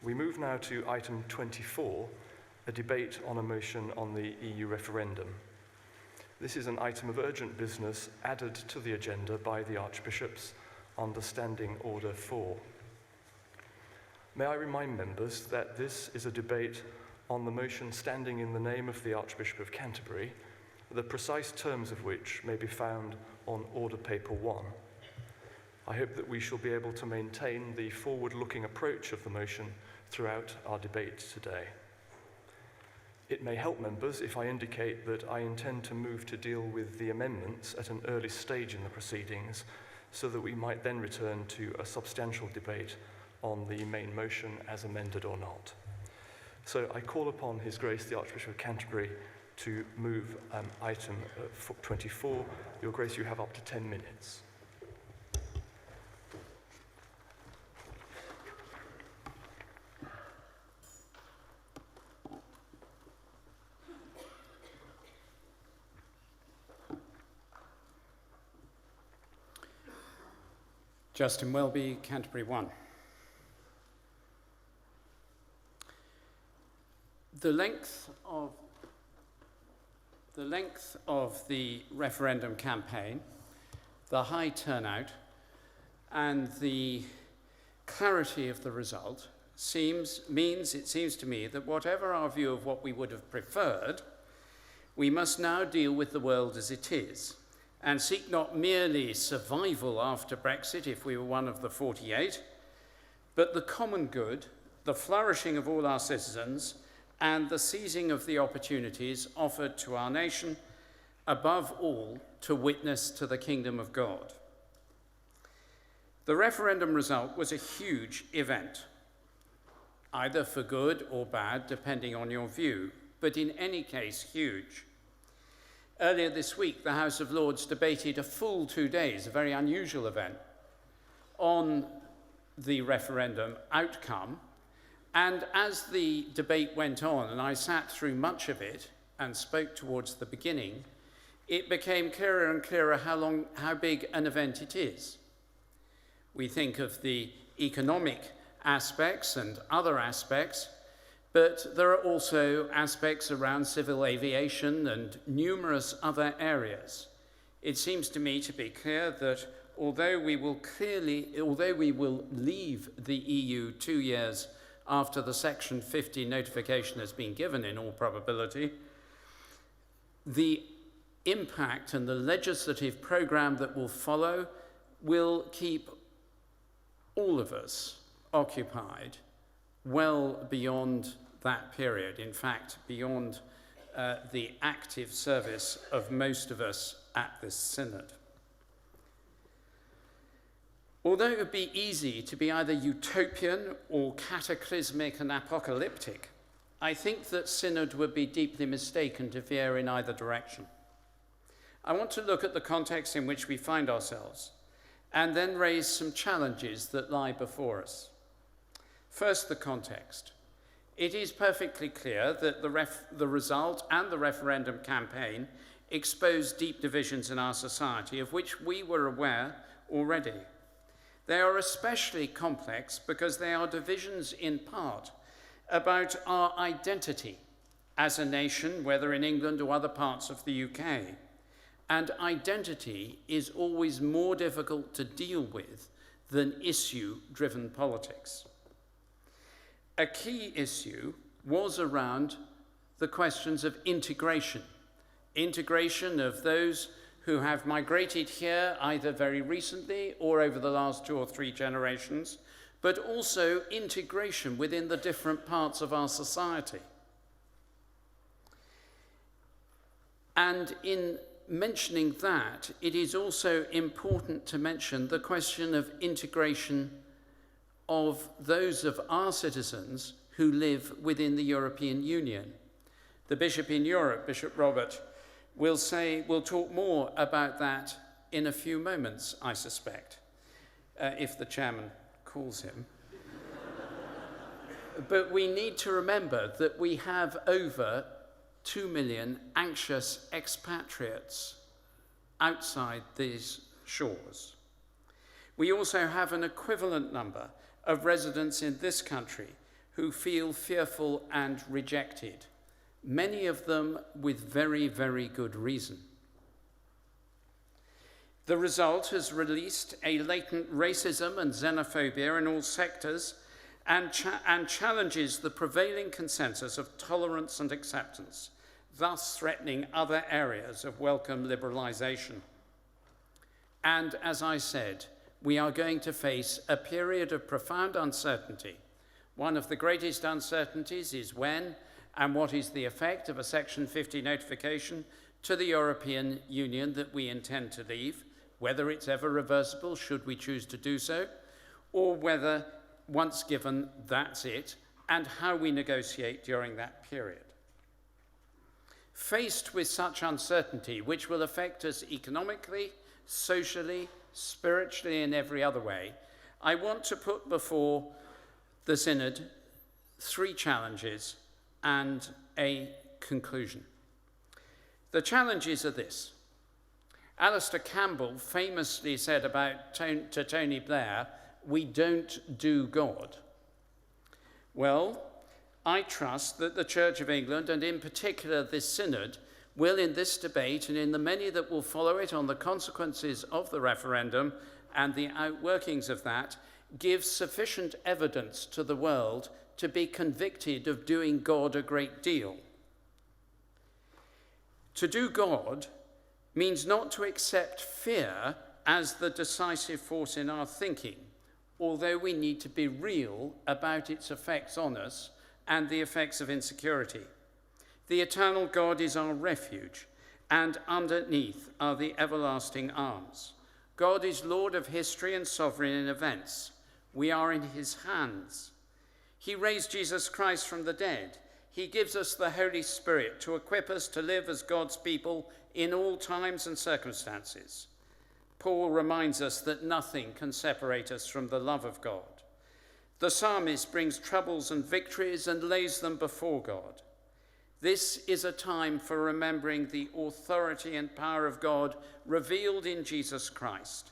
We move now to item 24, a debate on a motion on the EU referendum. This is an item of urgent business added to the agenda by the Archbishops under Standing Order 4. May I remind members that this is a debate on the motion standing in the name of the Archbishop of Canterbury, the precise terms of which may be found on Order Paper 1. I hope that we shall be able to maintain the forward-looking approach of the motion throughout our debate today. It may help members if I indicate that I intend to move to deal with the amendments at an early stage in the proceedings, so that we might then return to a substantial debate on the main motion as amended or not. So I call upon His Grace the Archbishop of Canterbury to move item 24. Your Grace, you have up to 10 minutes. Justin Welby, Canterbury 1. The length of the referendum campaign, the high turnout, and the clarity of the result means, it seems to me, that whatever our view of what we would have preferred, we must now deal with the world as it is, and seek not merely survival after Brexit, if we were one of the 48, but the common good, the flourishing of all our citizens, and the seizing of the opportunities offered to our nation, above all, to witness to the kingdom of God. The referendum result was a huge event, either for good or bad, depending on your view, but in any case, huge. Earlier this week, the House of Lords debated a full 2 days, a very unusual event, on the referendum outcome. And as the debate went on, and I sat through much of it and spoke towards the beginning, it became clearer and clearer how big an event it is. We think of the economic aspects and other aspects, but there are also aspects around civil aviation and numerous other areas. It seems to me to be clear that although we will leave the EU 2 years after the Section 50 notification has been given in all probability, the impact and the legislative programme that will follow will keep all of us occupied well beyond that period, in fact, beyond the active service of most of us at this synod. Although it would be easy to be either utopian or cataclysmic and apocalyptic, I think that synod would be deeply mistaken to veer in either direction. I want to look at the context in which we find ourselves and then raise some challenges that lie before us. First, the context. It is perfectly clear that the result and the referendum campaign exposed deep divisions in our society, of which we were aware already. They are especially complex because they are divisions in part about our identity as a nation, whether in England or other parts of the UK. And identity is always more difficult to deal with than issue-driven politics. A key issue was around the questions of integration of those who have migrated here either very recently or over the last 2 or 3 generations, but also integration within the different parts of our society. And in mentioning that, it is also important to mention the question of integration of those of our citizens who live within the European Union. The Bishop in Europe, Bishop Robert, will talk more about that in a few moments, I suspect, if the chairman calls him. But we need to remember that we have over 2 million anxious expatriates outside these shores. We also have an equivalent number of residents in this country who feel fearful and rejected, many of them with very, very good reason. The result has released a latent racism and xenophobia in all sectors and challenges the prevailing consensus of tolerance and acceptance, thus threatening other areas of welcome liberalisation. And as I said, we are going to face a period of profound uncertainty. One of the greatest uncertainties is when and what is the effect of a Section 50 notification to the European Union that we intend to leave, whether it's ever reversible should we choose to do so, or whether once given, that's it, and how we negotiate during that period. Faced with such uncertainty, which will affect us economically, socially, spiritually, and every other way, I want to put before the Synod 3 challenges and a conclusion. The challenges are this. Alistair Campbell famously said to Tony Blair, "We don't do God." Well, I trust that the Church of England, and in particular this Synod, will in this debate and in the many that will follow it on the consequences of the referendum and the outworkings of that, give sufficient evidence to the world to be convicted of doing God a great deal. To do God means not to accept fear as the decisive force in our thinking, although we need to be real about its effects on us and the effects of insecurity. The eternal God is our refuge, and underneath are the everlasting arms. God is Lord of history and sovereign in events. We are in his hands. He raised Jesus Christ from the dead. He gives us the Holy Spirit to equip us to live as God's people in all times and circumstances. Paul reminds us that nothing can separate us from the love of God. The psalmist brings troubles and victories and lays them before God. This is a time for remembering the authority and power of God revealed in Jesus Christ,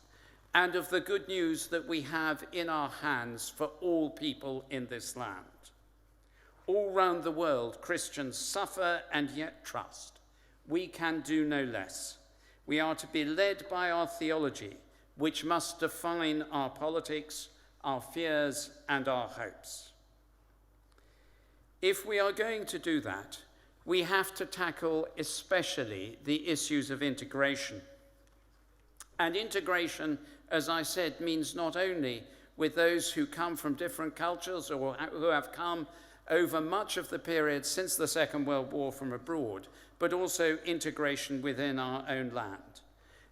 and of the good news that we have in our hands for all people in this land. All round the world, Christians suffer and yet trust. We can do no less. We are to be led by our theology, which must define our politics, our fears, and our hopes. If we are going to do that, we have to tackle especially the issues of integration. And integration, as I said, means not only with those who come from different cultures or who have come over much of the period since the Second World War from abroad, but also integration within our own land.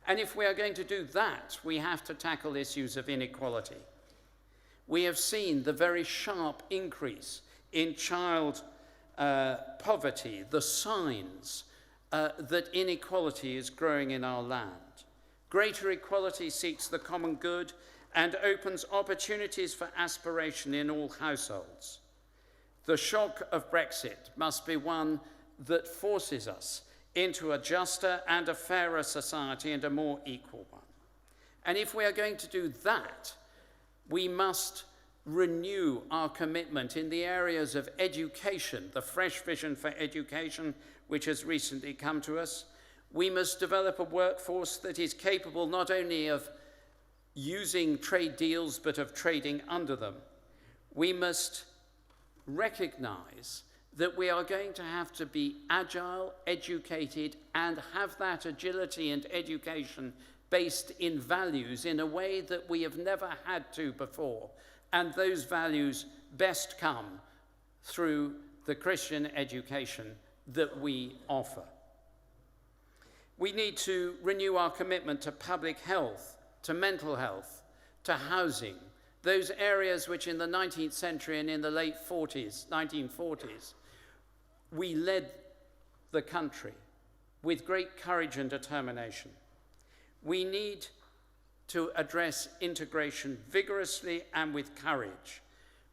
And if we are going to do that, we have to tackle issues of inequality. We have seen the very sharp increase in child poverty, the signs that inequality is growing in our land. Greater equality seeks the common good and opens opportunities for aspiration in all households. The shock of Brexit must be one that forces us into a juster and a fairer society and a more equal one. And if we are going to do that, we must renew our commitment in the areas of education, the fresh vision for education, which has recently come to us. We must develop a workforce that is capable not only of using trade deals, but of trading under them. We must recognize that we are going to have to be agile, educated, and have that agility and education based in values in a way that we have never had to before. And those values best come through the Christian education that we offer. We need to renew our commitment to public health, to mental health, to housing, those areas which in the 19th century and in the late 1940s, we led the country with great courage and determination. We need to address integration vigorously and with courage.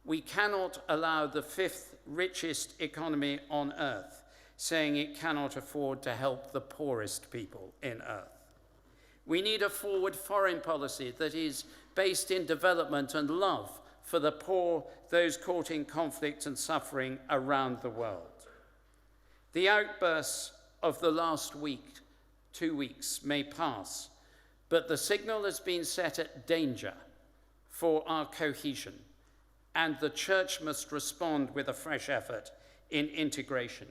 We cannot allow the 5th richest economy on earth saying it cannot afford to help the poorest people in earth. We need a forward foreign policy that is based in development and love for the poor, those caught in conflict and suffering around the world. The outbursts of the last week, 2 weeks, may pass, but the signal has been set at danger for our cohesion, and the church must respond with a fresh effort in integration.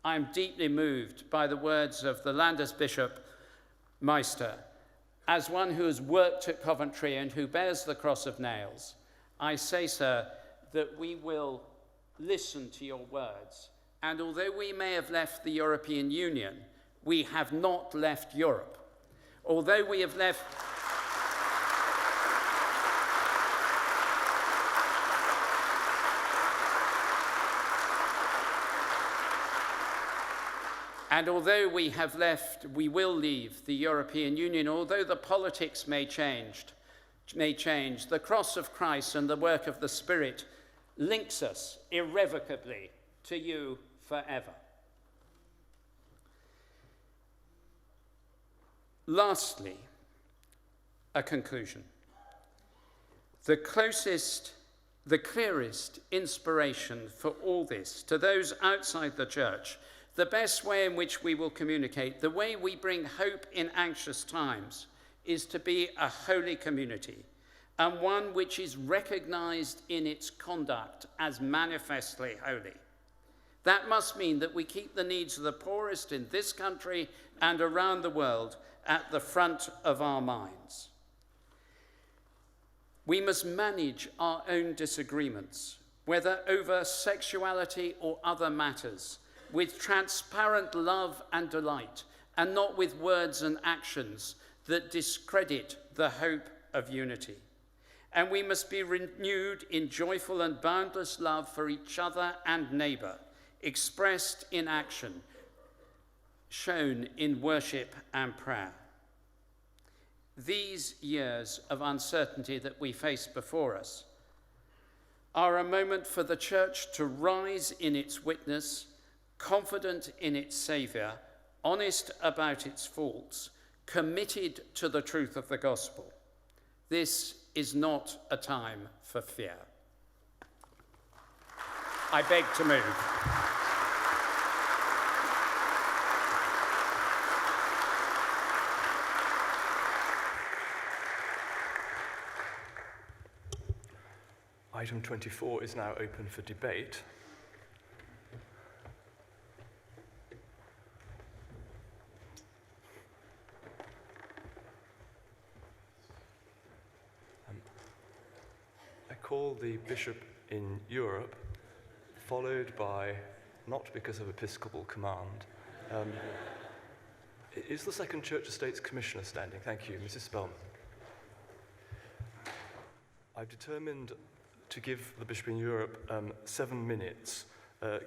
I am deeply moved by the words of the Landesbishop Meister. As one who has worked at Coventry and who bears the cross of nails, I say, sir, that we will listen to your words. And although we may have left the European Union, we have not left Europe. Although we have left... And although we have left, we will leave the European Union, although the politics may change, the cross of Christ and the work of the Spirit links us irrevocably to you forever. Lastly, a conclusion. The clearest inspiration for all this to those outside the church, the best way in which we will communicate, the way we bring hope in anxious times, is to be a holy community, and one which is recognized in its conduct as manifestly holy. That must mean that we keep the needs of the poorest in this country and around the world at the front of our minds. We must manage our own disagreements, whether over sexuality or other matters, with transparent love and delight, and not with words and actions that discredit the hope of unity. And we must be renewed in joyful and boundless love for each other and neighbour, expressed in action, shown in worship and prayer. These years of uncertainty that we face before us are a moment for the church to rise in its witness, confident in its Saviour, honest about its faults, committed to the truth of the gospel. This is not a time for fear. I beg to move. Item 24 is now open for debate. I call the Bishop in Europe, followed by, not because of episcopal command, is the Second Church of States Commissioner standing? Thank you, Mrs. Spellman. I've determined to give the Bishop in Europe 7 minutes,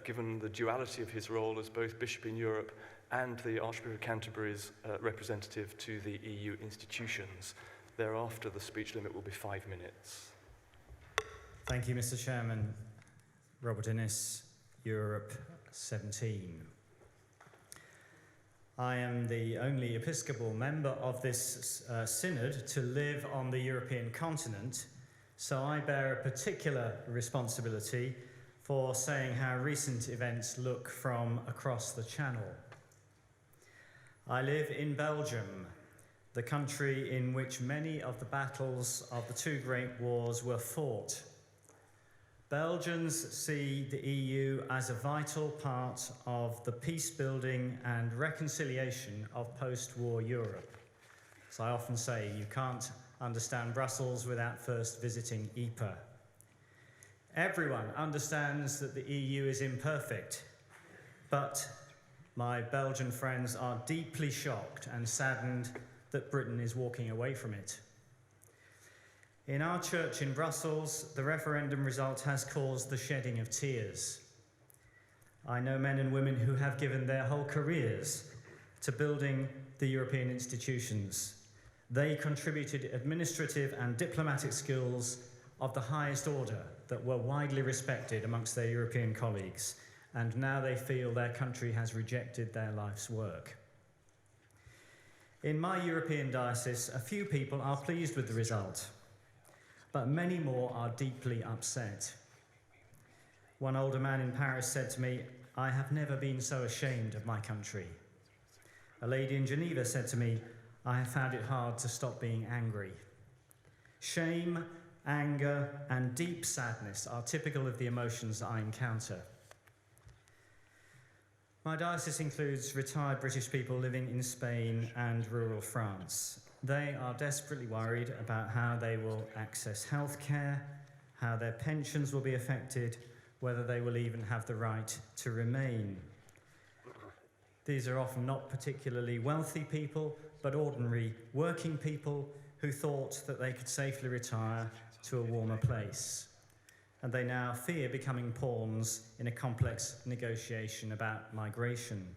given the duality of his role as both Bishop in Europe and the Archbishop of Canterbury's representative to the EU institutions. Thereafter, the speech limit will be 5 minutes. Thank you, Mr. Chairman. Robert Innes, Europe 17. I am the only Episcopal member of this synod to live on the European continent, so I bear a particular responsibility for saying how recent events look from across the Channel. I live in Belgium, the country in which many of the battles of the 2 great wars were fought. Belgians see the EU as a vital part of the peace-building and reconciliation of post-war Europe. As I often say, you can't understand Brussels without first visiting Ypres. Everyone understands that the EU is imperfect, but my Belgian friends are deeply shocked and saddened that Britain is walking away from it. In our church in Brussels, the referendum result has caused the shedding of tears. I know men and women who have given their whole careers to building the European institutions. They contributed administrative and diplomatic skills of the highest order that were widely respected amongst their European colleagues, and now they feel their country has rejected their life's work. In my European diocese, a few people are pleased with the result. but many more are deeply upset. One older man in Paris said to me, "I have never been so ashamed of my country." A lady in Geneva said to me, "I have found it hard to stop being angry." Shame, anger, and deep sadness are typical of the emotions I encounter. My diocese includes retired British people living in Spain and rural France. They are desperately worried about how they will access healthcare, how their pensions will be affected, whether they will even have the right to remain. These are often not particularly wealthy people, but ordinary working people who thought that they could safely retire to a warmer place. And they now fear becoming pawns in a complex negotiation about migration.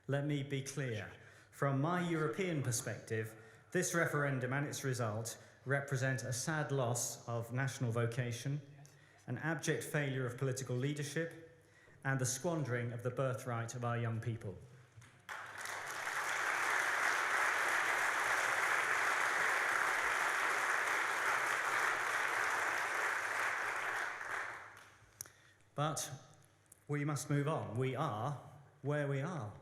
Let me be clear. From my European perspective, this referendum and its result represent a sad loss of national vocation, an abject failure of political leadership, and the squandering of the birthright of our young people. But we must move on. We are where we are.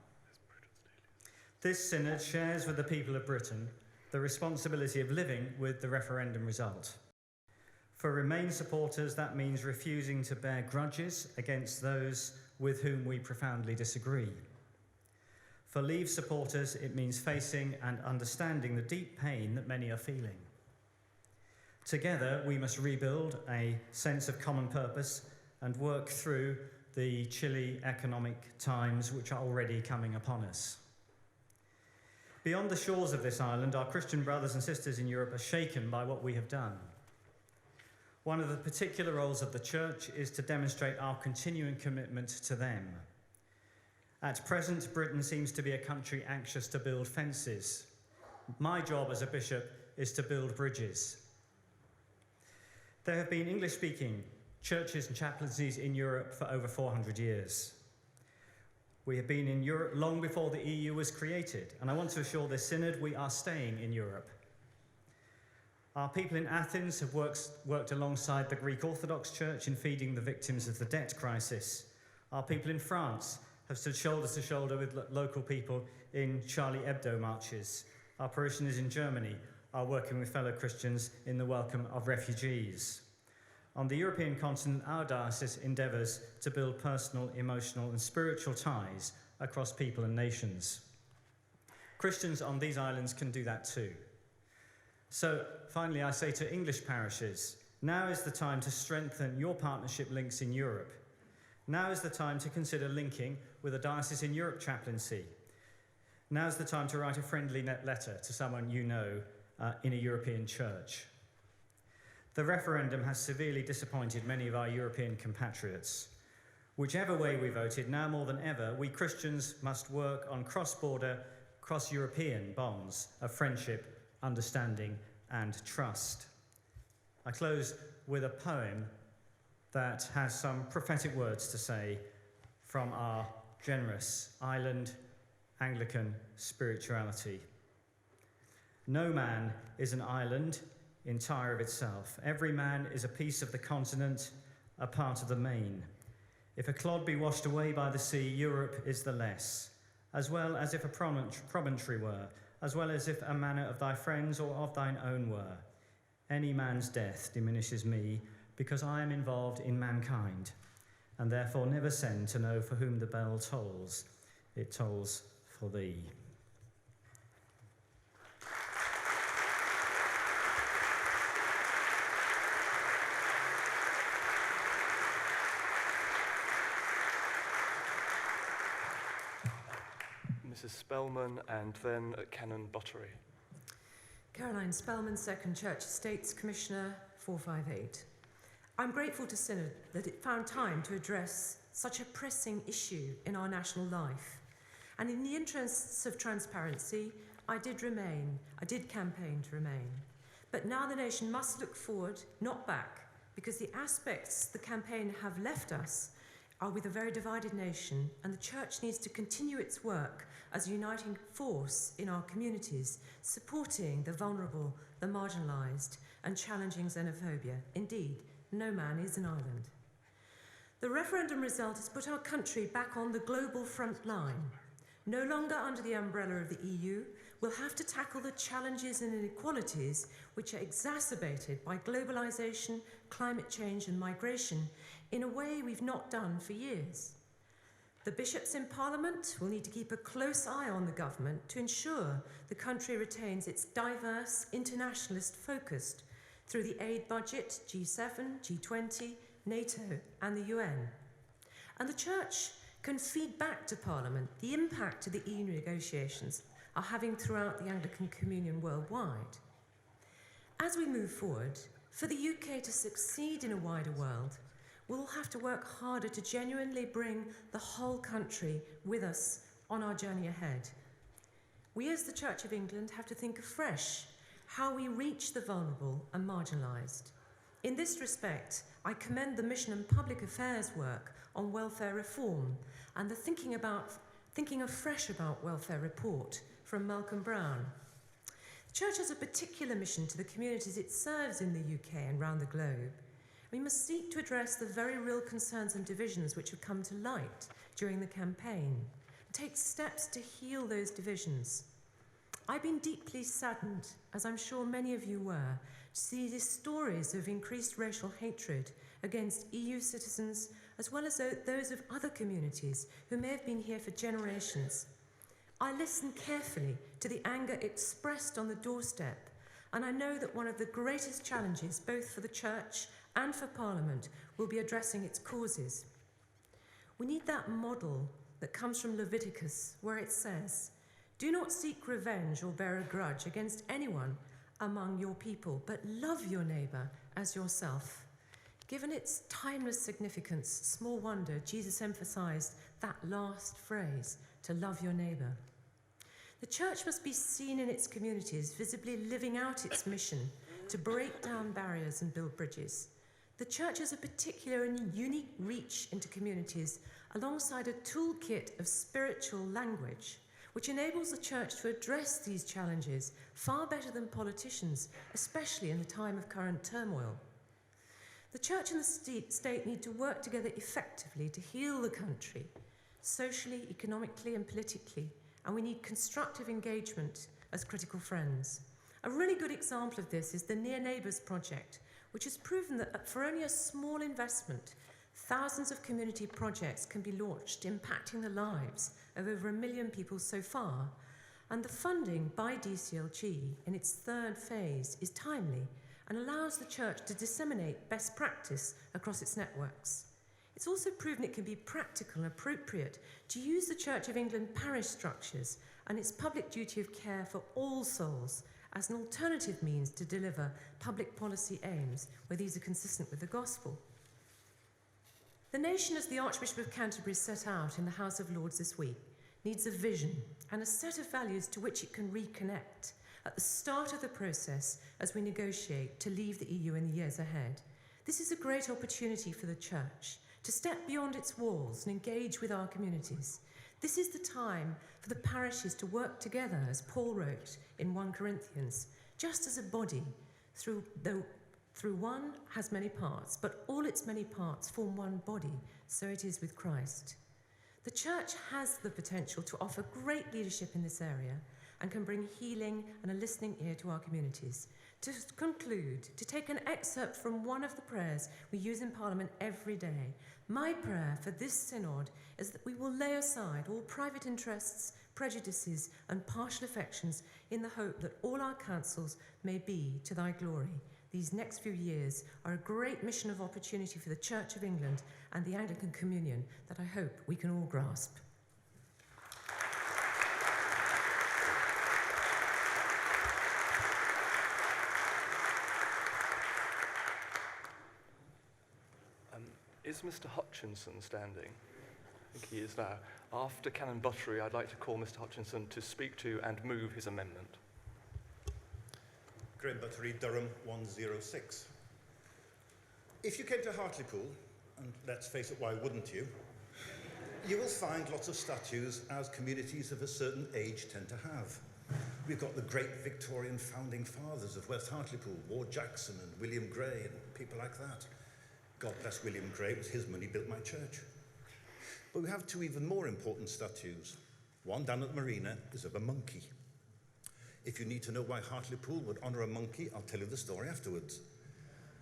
This synod shares with the people of Britain the responsibility of living with the referendum result. For Remain supporters, that means refusing to bear grudges against those with whom we profoundly disagree. For Leave supporters, it means facing and understanding the deep pain that many are feeling. Together, we must rebuild a sense of common purpose and work through the chilly economic times which are already coming upon us. Beyond the shores of this island, our Christian brothers and sisters in Europe are shaken by what we have done. One of the particular roles of the Church is to demonstrate our continuing commitment to them. At present, Britain seems to be a country anxious to build fences. My job as a bishop is to build bridges. There have been English-speaking churches and chaplaincies in Europe for over 400 years. We have been in Europe long before the EU was created, and I want to assure this synod we are staying in Europe. Our people in Athens have worked alongside the Greek Orthodox Church in feeding the victims of the debt crisis. Our people in France have stood shoulder to shoulder with local people in Charlie Hebdo marches. Our parishioners in Germany are working with fellow Christians in the welcome of refugees. On the European continent, our diocese endeavours to build personal, emotional and spiritual ties across people and nations. Christians on these islands can do that too. So, finally, I say to English parishes, now is the time to strengthen your partnership links in Europe. Now is the time to consider linking with a Diocese in Europe chaplaincy. Now is the time to write a friendly letter to someone you know in a European church. The referendum has severely disappointed many of our European compatriots. Whichever way we voted, now more than ever, we Christians must work on cross-border, cross-European bonds of friendship, understanding, and trust. I close with a poem that has some prophetic words to say from our generous island Anglican spirituality. No man is an island entire of itself. Every man is a piece of the continent, a part of the main. If a clod be washed away by the sea, Europe is the less, as well as if a promontory were, as well as if a manor of thy friends or of thine own were. Any man's death diminishes me, because I am involved in mankind, and therefore never send to know for whom the bell tolls. It tolls for thee. Mrs. Spellman and then Canon Buttery. Caroline Spellman, Second Church Estates Commissioner, 458. I'm grateful to Synod that it found time to address such a pressing issue in our national life. And in the interests of transparency, I did campaign to remain. But now the nation must look forward, not back, because the aspects the campaign have left us are with a very divided nation, and the Church needs to continue its work as a uniting force in our communities, supporting the vulnerable, the marginalised, and challenging xenophobia. Indeed, no man is an island. The referendum result has put our country back on the global front line. No longer under the umbrella of the EU, we'll have to tackle the challenges and inequalities which are exacerbated by globalisation, climate change and migration in a way we've not done for years. The bishops in Parliament will need to keep a close eye on the government to ensure the country retains its diverse, internationalist focus through the aid budget, G7, G20, NATO and the UN. And the Church can feed back to Parliament the impact of the EU negotiations are having throughout the Anglican Communion worldwide. As we move forward, for the UK to succeed in a wider world, we'll have to work harder to genuinely bring the whole country with us on our journey ahead. We as the Church of England have to think afresh how we reach the vulnerable and marginalised. In this respect, I commend the Mission and Public Affairs work on welfare reform and the thinking afresh about welfare report from Malcolm Brown. The Church has a particular mission to the communities it serves in the UK and around the globe. We must seek to address the very real concerns and divisions which have come to light during the campaign, and take steps to heal those divisions. I've been deeply saddened, as I'm sure many of you were, to see these stories of increased racial hatred against EU citizens, as well as those of other communities who may have been here for generations. I listened carefully to the anger expressed on the doorstep, and I know that one of the greatest challenges, both for the Church and for Parliament, will be addressing its causes. We need that model that comes from Leviticus, where it says, "Do not seek revenge or bear a grudge against anyone among your people, but love your neighbour as yourself." Given its timeless significance, small wonder Jesus emphasised that last phrase, to love your neighbour. The Church must be seen in its communities, visibly living out its mission to break down barriers and build bridges. The Church has a particular and unique reach into communities alongside a toolkit of spiritual language, which enables the Church to address these challenges far better than politicians, especially in the time of current turmoil. The Church and the state need to work together effectively to heal the country, socially, economically and politically, and we need constructive engagement as critical friends. A really good example of this is the Near Neighbours project, which has proven that for only a small investment, thousands of community projects can be launched, impacting the lives of over 1 million people so far. And the funding by DCLG in its third phase is timely and allows the Church to disseminate best practice across its networks. It's also proven it can be practical and appropriate to use the Church of England parish structures and its public duty of care for all souls as an alternative means to deliver public policy aims where these are consistent with the gospel. The nation, as the Archbishop of Canterbury set out in the House of Lords this week, needs a vision and a set of values to which it can reconnect at the start of the process as we negotiate to leave the EU in the years ahead. This is a great opportunity for the Church to step beyond its walls and engage with our communities. This is the time for the parishes to work together, as Paul wrote in 1 Corinthians, just as a body, through one has many parts, but all its many parts form one body, so it is with Christ. The Church has the potential to offer great leadership in this area and can bring healing and a listening ear to our communities. To conclude, to take an excerpt from one of the prayers we use in Parliament every day, my prayer for this synod is that we will lay aside all private interests, prejudices and partial affections in the hope that all our counsels may be to thy glory. These next few years are a great mission of opportunity for the Church of England and the Anglican Communion that I hope we can all grasp. Is Mr. Hutchinson standing? I think he is now. After Canon Buttery, I'd like to call Mr. Hutchinson to speak to and move his amendment. Graham Buttery, Durham 106. If you came to Hartlepool, and let's face it, why wouldn't you, You will find lots of statues as communities of a certain age tend to have. We've got the great Victorian founding fathers of West Hartlepool, Ward Jackson and William Gray and people like that. God bless William Gray, it was his money built my church. But we have two even more important statues. One down at the marina is of a monkey. If you need to know why Hartlepool would honour a monkey, I'll tell you the story afterwards.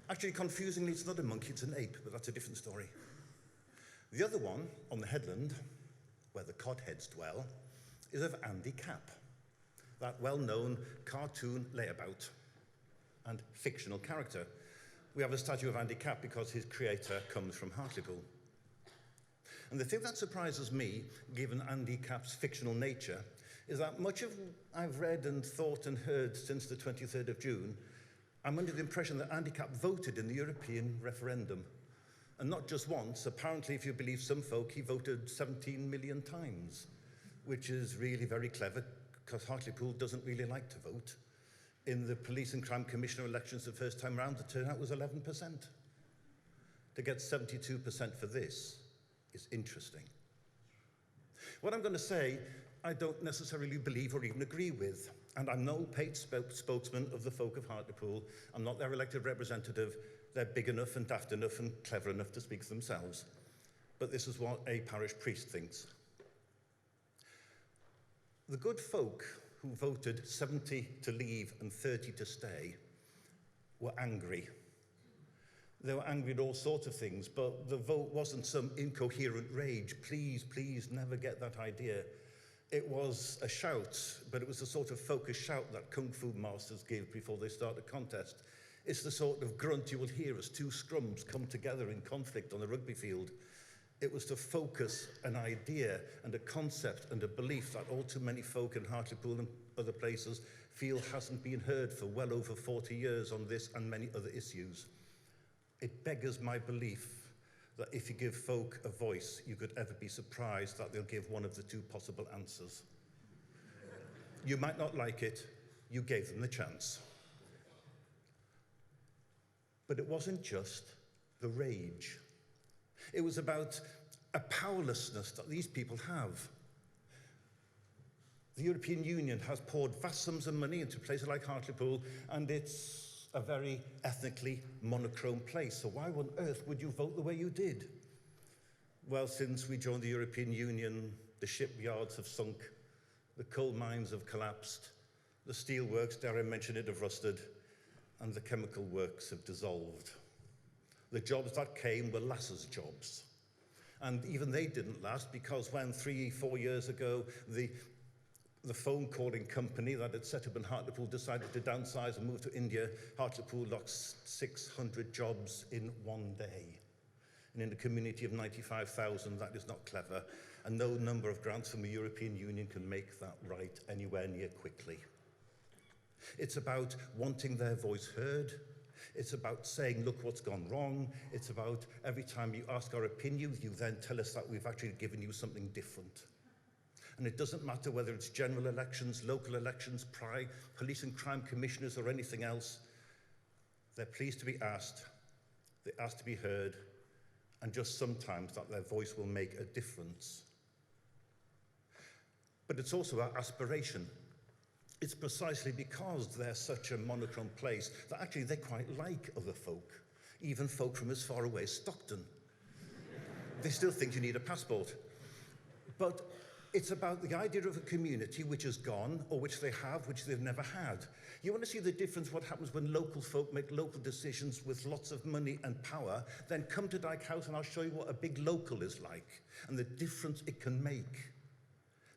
Actually, confusingly, it's not a monkey, it's an ape, but that's a different story. The other one, on the headland, where the codheads dwell, is of Andy Capp, that well-known cartoon layabout and fictional character. We have a statue of Andy Capp because his creator comes from Hartlepool. And the thing that surprises me, given Andy Capp's fictional nature, is that much of I've read and thought and heard since the 23rd of June, I'm under the impression that Andy Capp voted in the European referendum. And not just once, apparently, if you believe some folk, he voted 17 million times, which is really very clever, because Hartlepool doesn't really like to vote. In the Police and Crime Commissioner elections the first time round, the turnout was 11%. To get 72% for this is interesting. What I'm going to say, I don't necessarily believe or even agree with, and I'm no paid spokesman of the folk of Hartlepool. I'm not their elected representative. They're big enough and daft enough and clever enough to speak for themselves. But this is what a parish priest thinks. The good folk who voted 70 to leave and 30 to stay were angry. They were angry at all sorts of things, but the vote wasn't some incoherent rage. Please, please, never get that idea. It was a shout, but it was the sort of focused shout that kung fu masters give before they start a contest. It's the sort of grunt you will hear as two scrums come together in conflict on a rugby field. It was to focus an idea and a concept and a belief that all too many folk in Hartlepool and other places feel hasn't been heard for well over 40 years on this and many other issues. It beggars my belief that if you give folk a voice, you could ever be surprised that they'll give one of the two possible answers. You might not like it, you gave them the chance. But it wasn't just the rage. It was about a powerlessness that these people have. The European Union has poured vast sums of money into places like Hartlepool, and it's a very ethnically monochrome place. So why on earth would you vote the way you did? Well, since we joined the European Union, the shipyards have sunk, the coal mines have collapsed, the steel works, dare I mention it, have rusted, and the chemical works have dissolved. The jobs that came were Lass's jobs. And even they didn't last, because when 3-4 years ago, the phone calling company that had set up in Hartlepool decided to downsize and move to India, Hartlepool lost 600 jobs in one day. And in a community of 95,000, that is not clever. And no number of grants from the European Union can make that right anywhere near quickly. It's about wanting their voice heard. It's about saying, look what's gone wrong. It's about every time you ask our opinion, you then tell us that we've actually given you something different. And it doesn't matter whether it's general elections, local elections, police and crime commissioners or anything else. They're pleased to be asked, they ask to be heard, and just sometimes that their voice will make a difference. But it's also our aspiration. It's precisely because they're such a monochrome place that actually they quite like other folk, even folk from as far away as Stockton. They still think you need a passport. But it's about the idea of a community which is gone, or which they have, which they've never had. You want to see the difference, what happens when local folk make local decisions with lots of money and power, then come to Dyke House and I'll show you what a big local is like, and the difference it can make.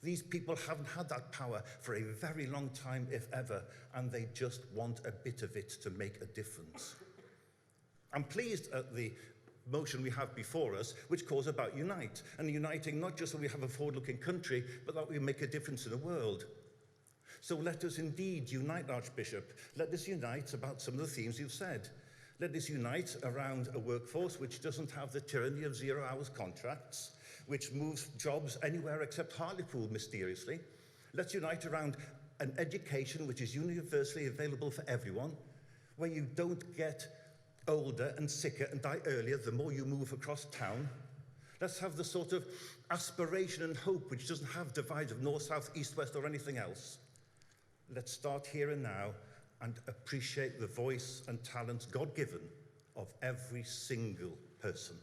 These people haven't had that power for a very long time, if ever, and they just want a bit of it to make a difference. I'm pleased at the motion we have before us, which calls about unite, and uniting not just so we have a forward-looking country, but that we make a difference in the world. So let us indeed unite, Archbishop. Let us unite about some of the themes you've said. Let us unite around a workforce which doesn't have the tyranny of 0 hours contracts, which moves jobs anywhere except Hartlepool, mysteriously. Let's unite around an education which is universally available for everyone, where you don't get older and sicker and die earlier the more you move across town. Let's have the sort of aspiration and hope which doesn't have divides of north, south, east, west, or anything else. Let's start here and now and appreciate the voice and talents God-given of every single person.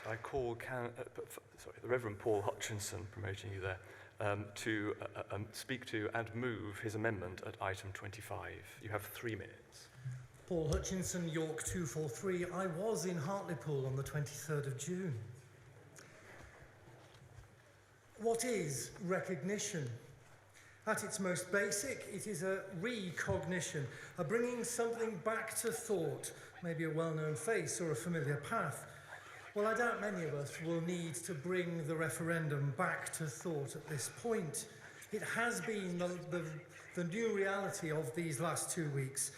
I call the Reverend Paul Hutchinson, promoting you there, to speak to and move his amendment at item 25. You have 3 minutes. Paul Hutchinson, York 243. I was in Hartlepool on the 23rd of June. What is recognition? At its most basic, it is a recognition, a bringing something back to thought, maybe a well-known face or a familiar path. Well, I doubt many of us will need to bring the referendum back to thought at this point. It has been the new reality of these last 2 weeks,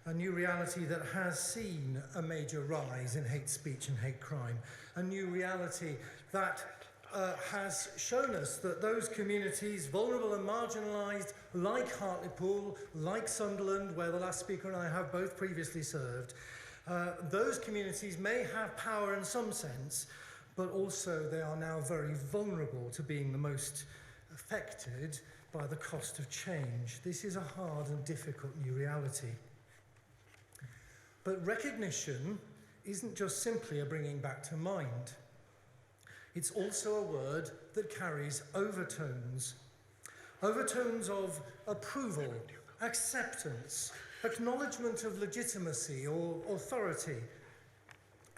a new reality that has seen a major rise in hate speech and hate crime, a new reality that has shown us that those communities, vulnerable and marginalised, like Hartlepool, like Sunderland, where the last speaker and I have both previously served, those communities may have power in some sense, but also they are now very vulnerable to being the most affected by the cost of change. This is a hard and difficult new reality. But recognition isn't just simply a bringing back to mind. It's also a word that carries overtones. Overtones of approval, acceptance, acknowledgement of legitimacy or authority.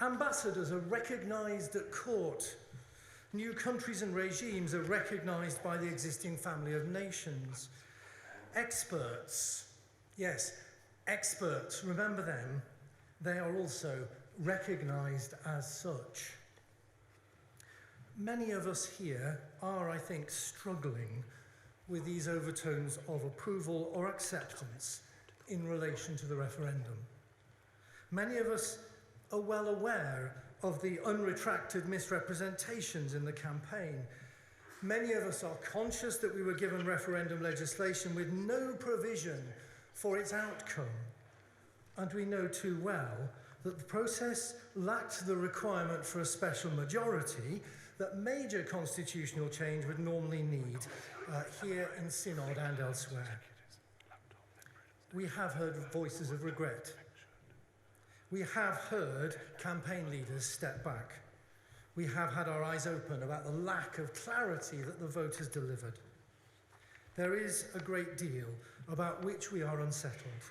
Ambassadors are recognised at court. New countries and regimes are recognised by the existing family of nations. Experts, yes, experts, remember them, they are also recognised as such. Many of us here are, I think, struggling with these overtones of approval or acceptance in relation to the referendum. Many of us are well aware of the unretracted misrepresentations in the campaign. Many of us are conscious that we were given referendum legislation with no provision for its outcome. And we know too well that the process lacked the requirement for a special majority that major constitutional change would normally need here in Synod and elsewhere. We have heard voices of regret. We have heard campaign leaders step back. We have had our eyes open about the lack of clarity that the vote has delivered. There is a great deal about which we are unsettled.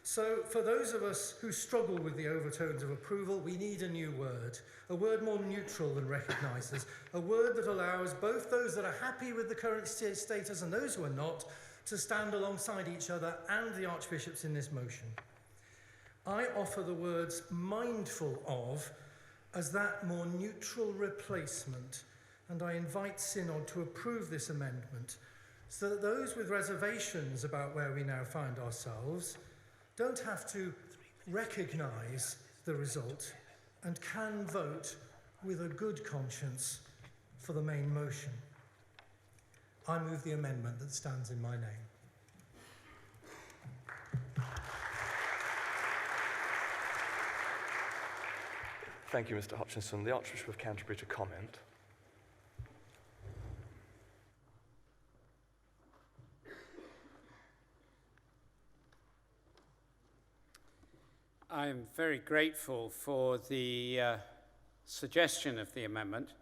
So for those of us who struggle with the overtones of approval, we need a new word, a word more neutral than recognises, a word that allows both those that are happy with the current status and those who are not to stand alongside each other and the archbishops in this motion. I offer the words mindful of as that more neutral replacement, and I invite Synod to approve this amendment so that those with reservations about where we now find ourselves don't have to recognise the result and can vote with a good conscience for the main motion. I move the amendment that stands in my name. Thank you, Mr. Hutchinson. The Archbishop of Canterbury to comment. I am very grateful for the suggestion of the amendment,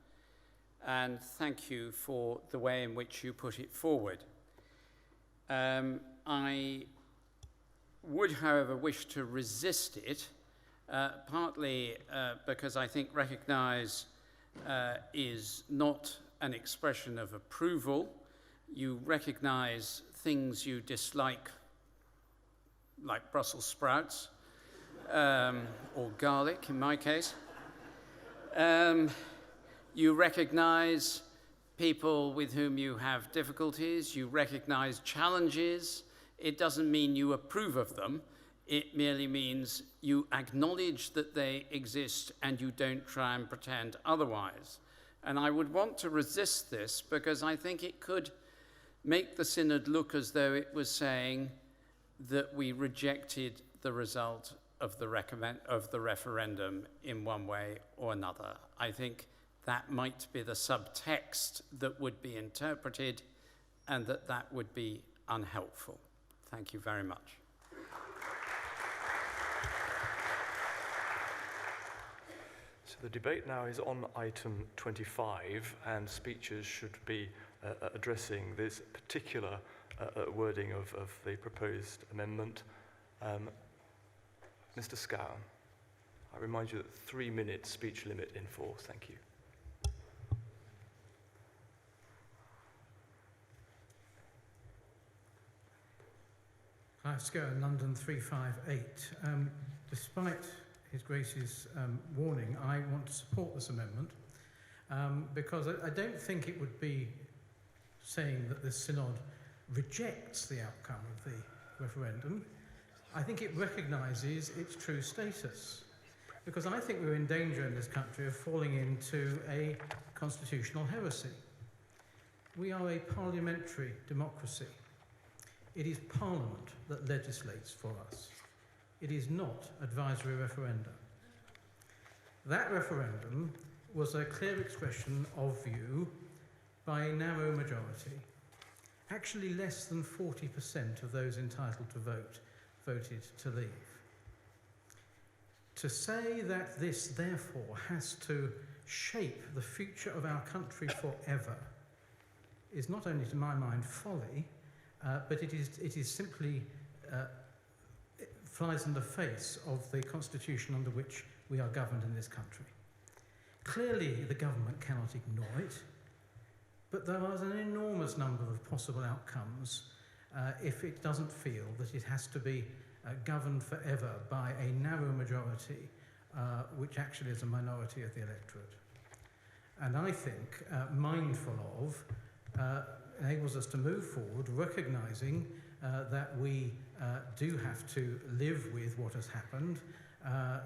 and thank you for the way in which you put it forward. I would, however, wish to resist it, partly because I think recognise is not an expression of approval. You recognise things you dislike, like Brussels sprouts, or garlic in my case. You recognise people with whom you have difficulties, you recognize challenges. It doesn't mean you approve of them. It merely means you acknowledge that they exist and you don't try and pretend otherwise. And I would want to resist this because I think it could make the Synod look as though it was saying that we rejected the result of the referendum in one way or another. I think that might be the subtext that would be interpreted, and that would be unhelpful. Thank you very much. So the debate now is on item 25, and speeches should be addressing this particular wording of the proposed amendment. Mr. Scow, I remind you that 3 minute speech limit in force. Thank you. Clive Scow, London 358. Despite His Grace's warning, I want to support this amendment because I don't think it would be saying that this Synod rejects the outcome of the referendum. I think it recognises its true status, because I think we're in danger in this country of falling into a constitutional heresy. We are a parliamentary democracy. It is Parliament that legislates for us. It is not advisory referenda. That referendum was a clear expression of view by a narrow majority. Actually, less than 40% of those entitled to vote voted to leave. To say that this, therefore, has to shape the future of our country forever is not only, to my mind, folly, but it is simply flies in the face of the constitution under which we are governed in this country. Clearly, the government cannot ignore it, but there is an enormous number of possible outcomes if it doesn't feel that it has to be governed forever by a narrow majority, which actually is a minority of the electorate. And I think mindful of enables us to move forward, recognising that we do have to live with what has happened.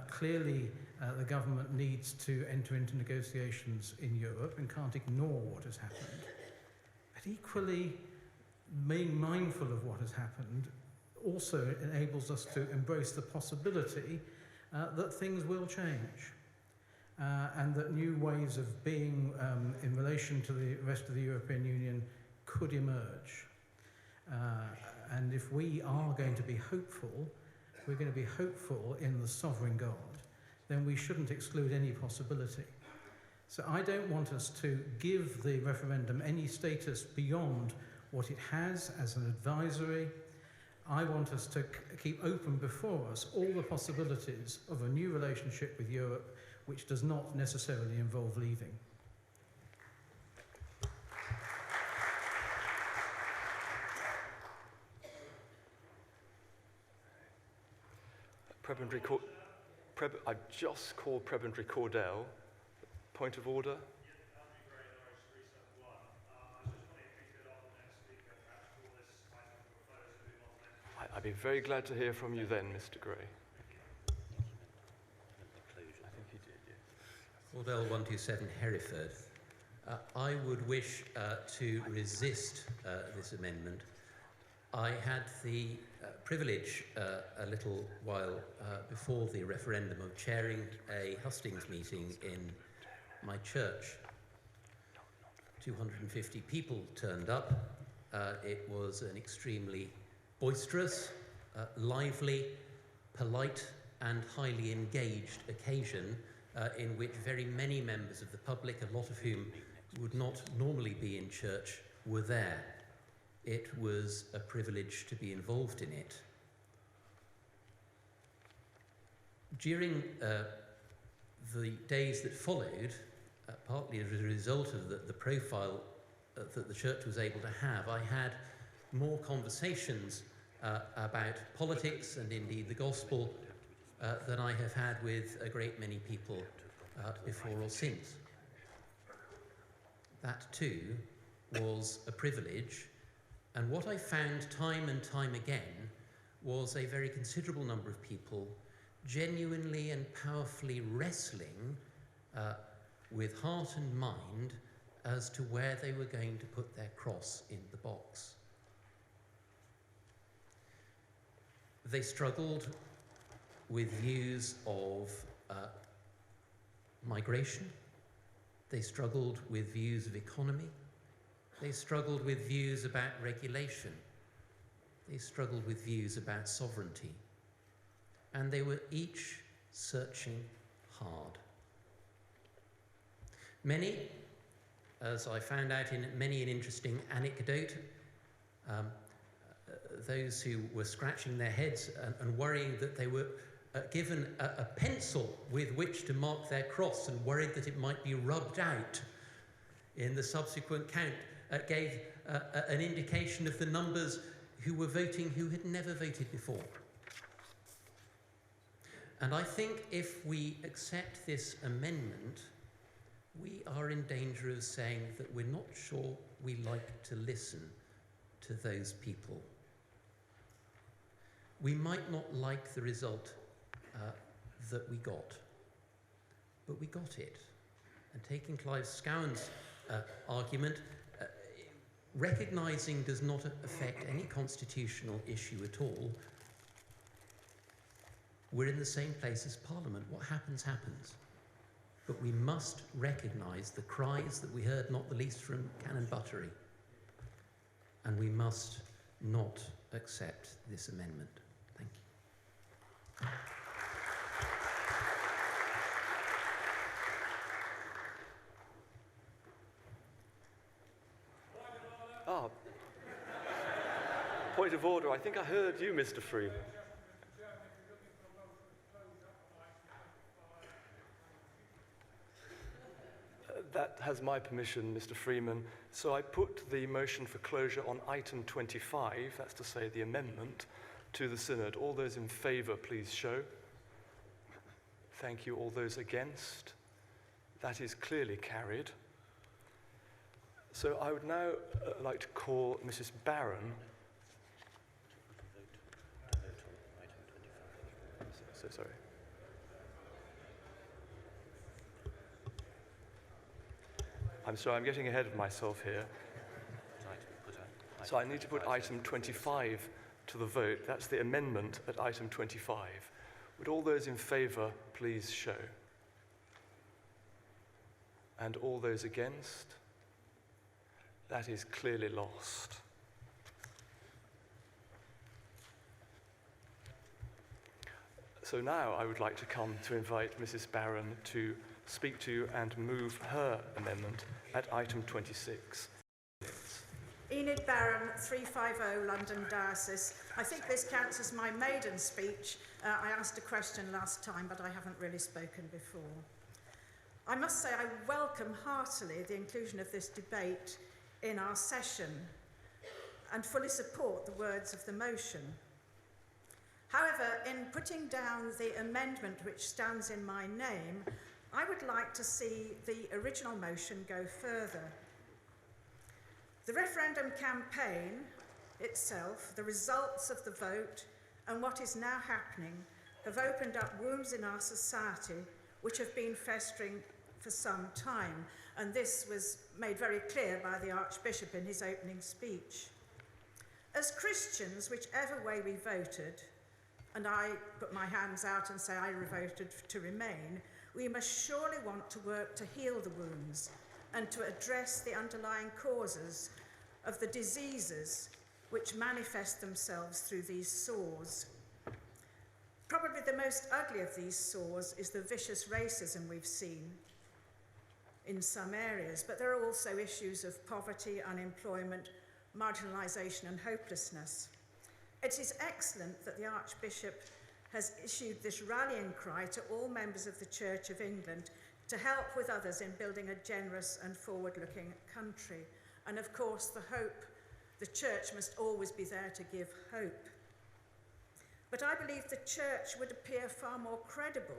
Clearly, the government needs to enter into negotiations in Europe and can't ignore what has happened. But equally, being mindful of what has happened also enables us to embrace the possibility that things will change and that new ways of being in relation to the rest of the European Union could emerge. And if we are going to be hopeful, we're going to be hopeful in the sovereign God, then we shouldn't exclude any possibility. So I don't want us to give the referendum any status beyond what it has as an advisory. I want us to keep open before us all the possibilities of a new relationship with Europe, which does not necessarily involve leaving. I just called Prebendary Cordell. Point of order? I'd be very glad to hear from you then, Mr. Gray. I think he did, yes. Cordell 127 Hereford. I would wish to resist this amendment. I had the privilege a little while before the referendum of chairing a hustings meeting in my church. 250 people turned up. It was an extremely boisterous, lively, polite and highly engaged occasion in which very many members of the public, a lot of whom would not normally be in church, were there. It was a privilege to be involved in it. During the days that followed, partly as a result of the profile that the church was able to have, I had more conversations about politics and indeed the gospel than I have had with a great many people before or since. that too was a privilege. And what I found time and time again was a very considerable number of people genuinely and powerfully wrestling with heart and mind as to where they were going to put their cross in the box. They struggled with views of migration. They struggled with views of economy. They struggled with views about regulation. They struggled with views about sovereignty. And they were each searching hard. Many, as I found out in many an interesting anecdote, those who were scratching their heads and worrying that they were given a pencil with which to mark their cross and worried that it might be rubbed out in the subsequent count, gave an indication of the numbers who were voting who had never voted before. And I think if we accept this amendment, we are in danger of saying that we're not sure we like to listen to those people. We might not like the result that we got, but we got it. And taking Clive Scowen's argument, recognising does not affect any constitutional issue at all. We're in the same place as Parliament. What happens, happens. But we must recognise the cries that we heard, not the least from Canon Buttery. And we must not accept this amendment. Thank you. Point of order. I think I heard you, Mr. Freeman. That has my permission, Mr. Freeman. So I put the motion for closure on item 25, that's to say the amendment, to the Synod. All those in favour, please show. Thank you. All those against? That is clearly carried. So I would now like to call Mrs. Barron. So sorry. I'm sorry, I'm getting ahead of myself here. So I need to put item 25 to the vote. That's the amendment at item 25. Would all those in favour please show? And all those against? That is clearly lost. So now I would like to come to invite Mrs. Barron to speak to and move her amendment at item 26. Enid Barron, 350 London Diocese. I think this counts as my maiden speech. I asked a question last time, but I haven't really spoken before. I must say I welcome heartily the inclusion of this debate in our session and fully support the words of the motion. However, in putting down the amendment which stands in my name, I would like to see the original motion go further. The referendum campaign itself, the results of the vote, and what is now happening have opened up wounds in our society which have been festering for some time, and this was made very clear by the Archbishop in his opening speech. As Christians, whichever way we voted, and I put my hands out and say I voted to remain, we must surely want to work to heal the wounds and to address the underlying causes of the diseases which manifest themselves through these sores. Probably the most ugly of these sores is the vicious racism we've seen in some areas, but there are also issues of poverty, unemployment, marginalisation and hopelessness. It is excellent that the Archbishop has issued this rallying cry to all members of the Church of England to help with others in building a generous and forward-looking country. And of course, the Church must always be there to give hope. But I believe the Church would appear far more credible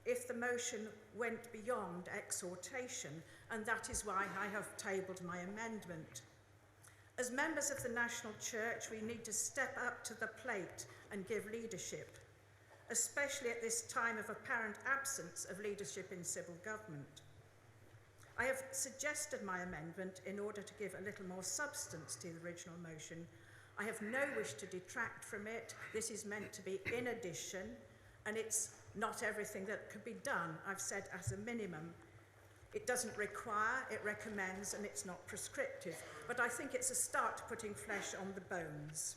if the motion went beyond exhortation, and that is why I have tabled my amendment. As members of the National Church, we need to step up to the plate and give leadership, especially at this time of apparent absence of leadership in civil government. I have suggested my amendment in order to give a little more substance to the original motion. I have no wish to detract from it. This is meant to be in addition, and it's not everything that could be done. I've said as a minimum. It doesn't require, it recommends, and it's not prescriptive. But I think it's a start to putting flesh on the bones.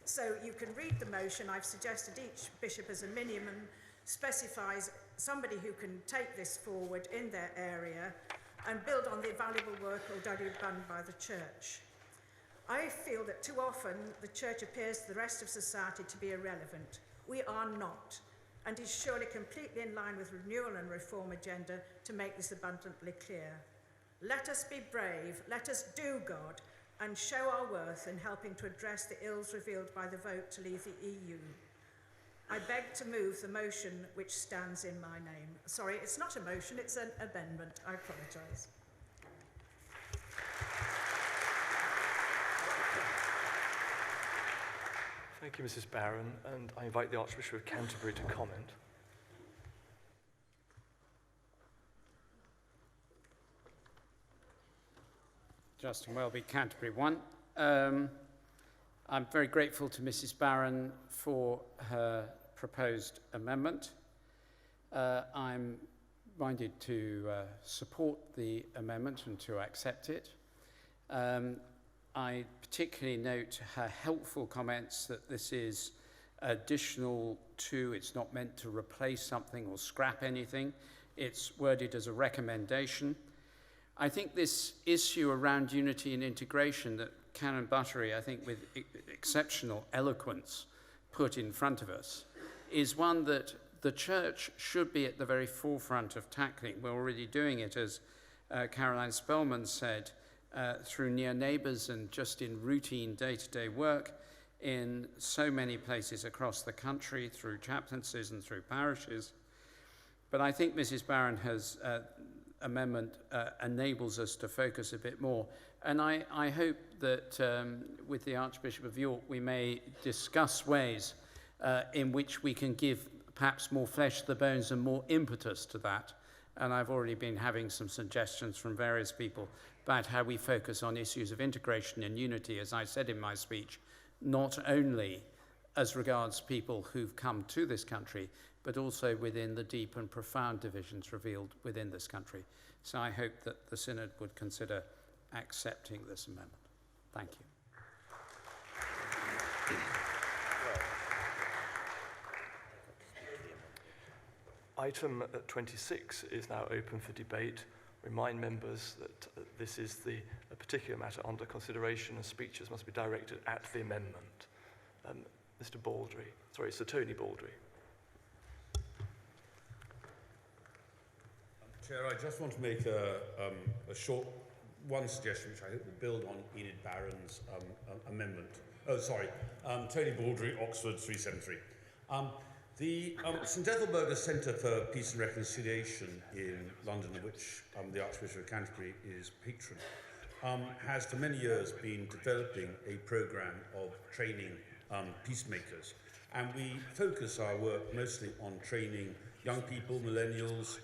So you can read the motion. I've suggested each bishop as a minimum specifies somebody who can take this forward in their area and build on the valuable work already done by the church. I feel that too often the church appears to the rest of society to be irrelevant. We are not, and is surely completely in line with renewal and reform agenda to make this abundantly clear. Let us be brave, let us do God, and show our worth in helping to address the ills revealed by the vote to leave the EU. I beg to move the motion which stands in my name. Sorry, it's not a motion, it's an amendment. I apologise. Thank you, Mrs. Barron, and I invite the Archbishop of Canterbury to comment. Justin Welby, Canterbury 1. I'm very grateful to Mrs. Barron for her proposed amendment. I'm minded to support the amendment and to accept it. I particularly note her helpful comments that this is additional to, it's not meant to replace something or scrap anything. It's worded as a recommendation. I think this issue around unity and integration that Canon Buttery, I think with exceptional eloquence, put in front of us, is one that the church should be at the very forefront of tackling. We're already doing it, as Caroline Spellman said, through near neighbours and just in routine day-to-day work in so many places across the country, through chaplaincies and through parishes. But I think Mrs. Barron has amendment enables us to focus a bit more. And I hope that with the Archbishop of York we may discuss ways in which we can give perhaps more flesh to the bones and more impetus to that. And I've already been having some suggestions from various people about how we focus on issues of integration and unity, as I said in my speech, not only as regards people who've come to this country, but also within the deep and profound divisions revealed within this country. So I hope that the Synod would consider accepting this amendment. Thank you. Item 26 is now open for debate. Remind members that this is a particular matter under consideration and speeches must be directed at the amendment. Mr. Baldry, sorry, Sir Tony Baldry. Chair, I just want to make a short suggestion which I hope will build on Enid Barron's amendment. Oh, sorry, Tony Baldry, Oxford 373. The St Ethelburga Centre for Peace and Reconciliation in London, of which the Archbishop of Canterbury is patron, has for many years been developing a programme of training peacemakers. And we focus our work mostly on training young people, millennials,